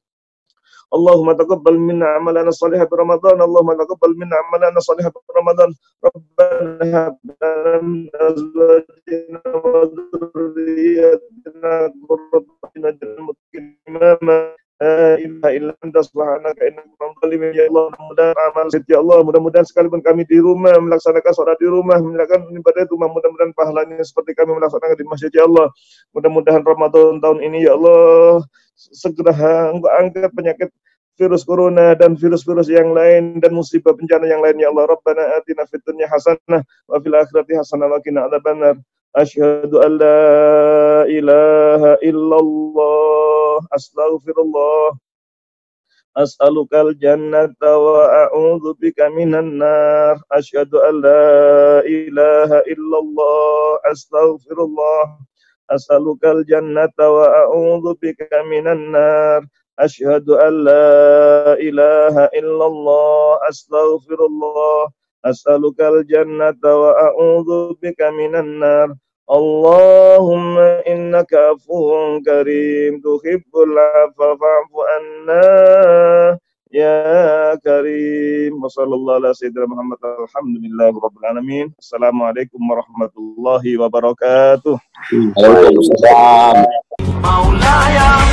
Allahumma taqabbal minna amalana shalihah fi Ramadan. Allahumma taqabbal minna amalana shalihah fi Ramadan. Rabbana hab lana min azwajina wa dhurriyyatina qurrata a'yun waj'alna lil muttaqina imama. La ilaha illa anta subhanaka inni kuntu minadh dhalimin. Ya Allah, mudah-mudahan amal ya Allah, mudah-mudahan sekalipun kami di rumah melaksanakan sholat di rumah, melaksanakan ibadah di rumah, mudah-mudahan pahalanya seperti kami melaksanakan di masjid ya Allah. Mudah-mudahan Ramadan tahun ini ya Allah segera Engkau angkat penyakit virus corona dan virus-virus yang lain dan musibah bencana yang lain ya Allah. Rabbana atina fid dunya hasanah wa fil akhirati hasanah wa qina adzabannar. Asyhadu an la ilaha illallah, astaghfirullah, as'alukal jannata wa a'udzu bika minan nar. Asyhadu an la ilaha illallah, astaghfirullah, as'alukal jannata wa a'udzu bika minan nar. Asyhadu an la ilaha illallah, astaghfirullah, as'alukal jannata wa a'udzu bika minan nar. Allahumma innaka afuwwun karim tuhibbul 'afwa fa'fu anna ya karim. Wa sallallahu ala sayyidina Muhammad. Alhamdulillahi rabbil alamin. Assalamualaikum warahmatullahi wabarakatuh. Waalaikumsalam. Maulaya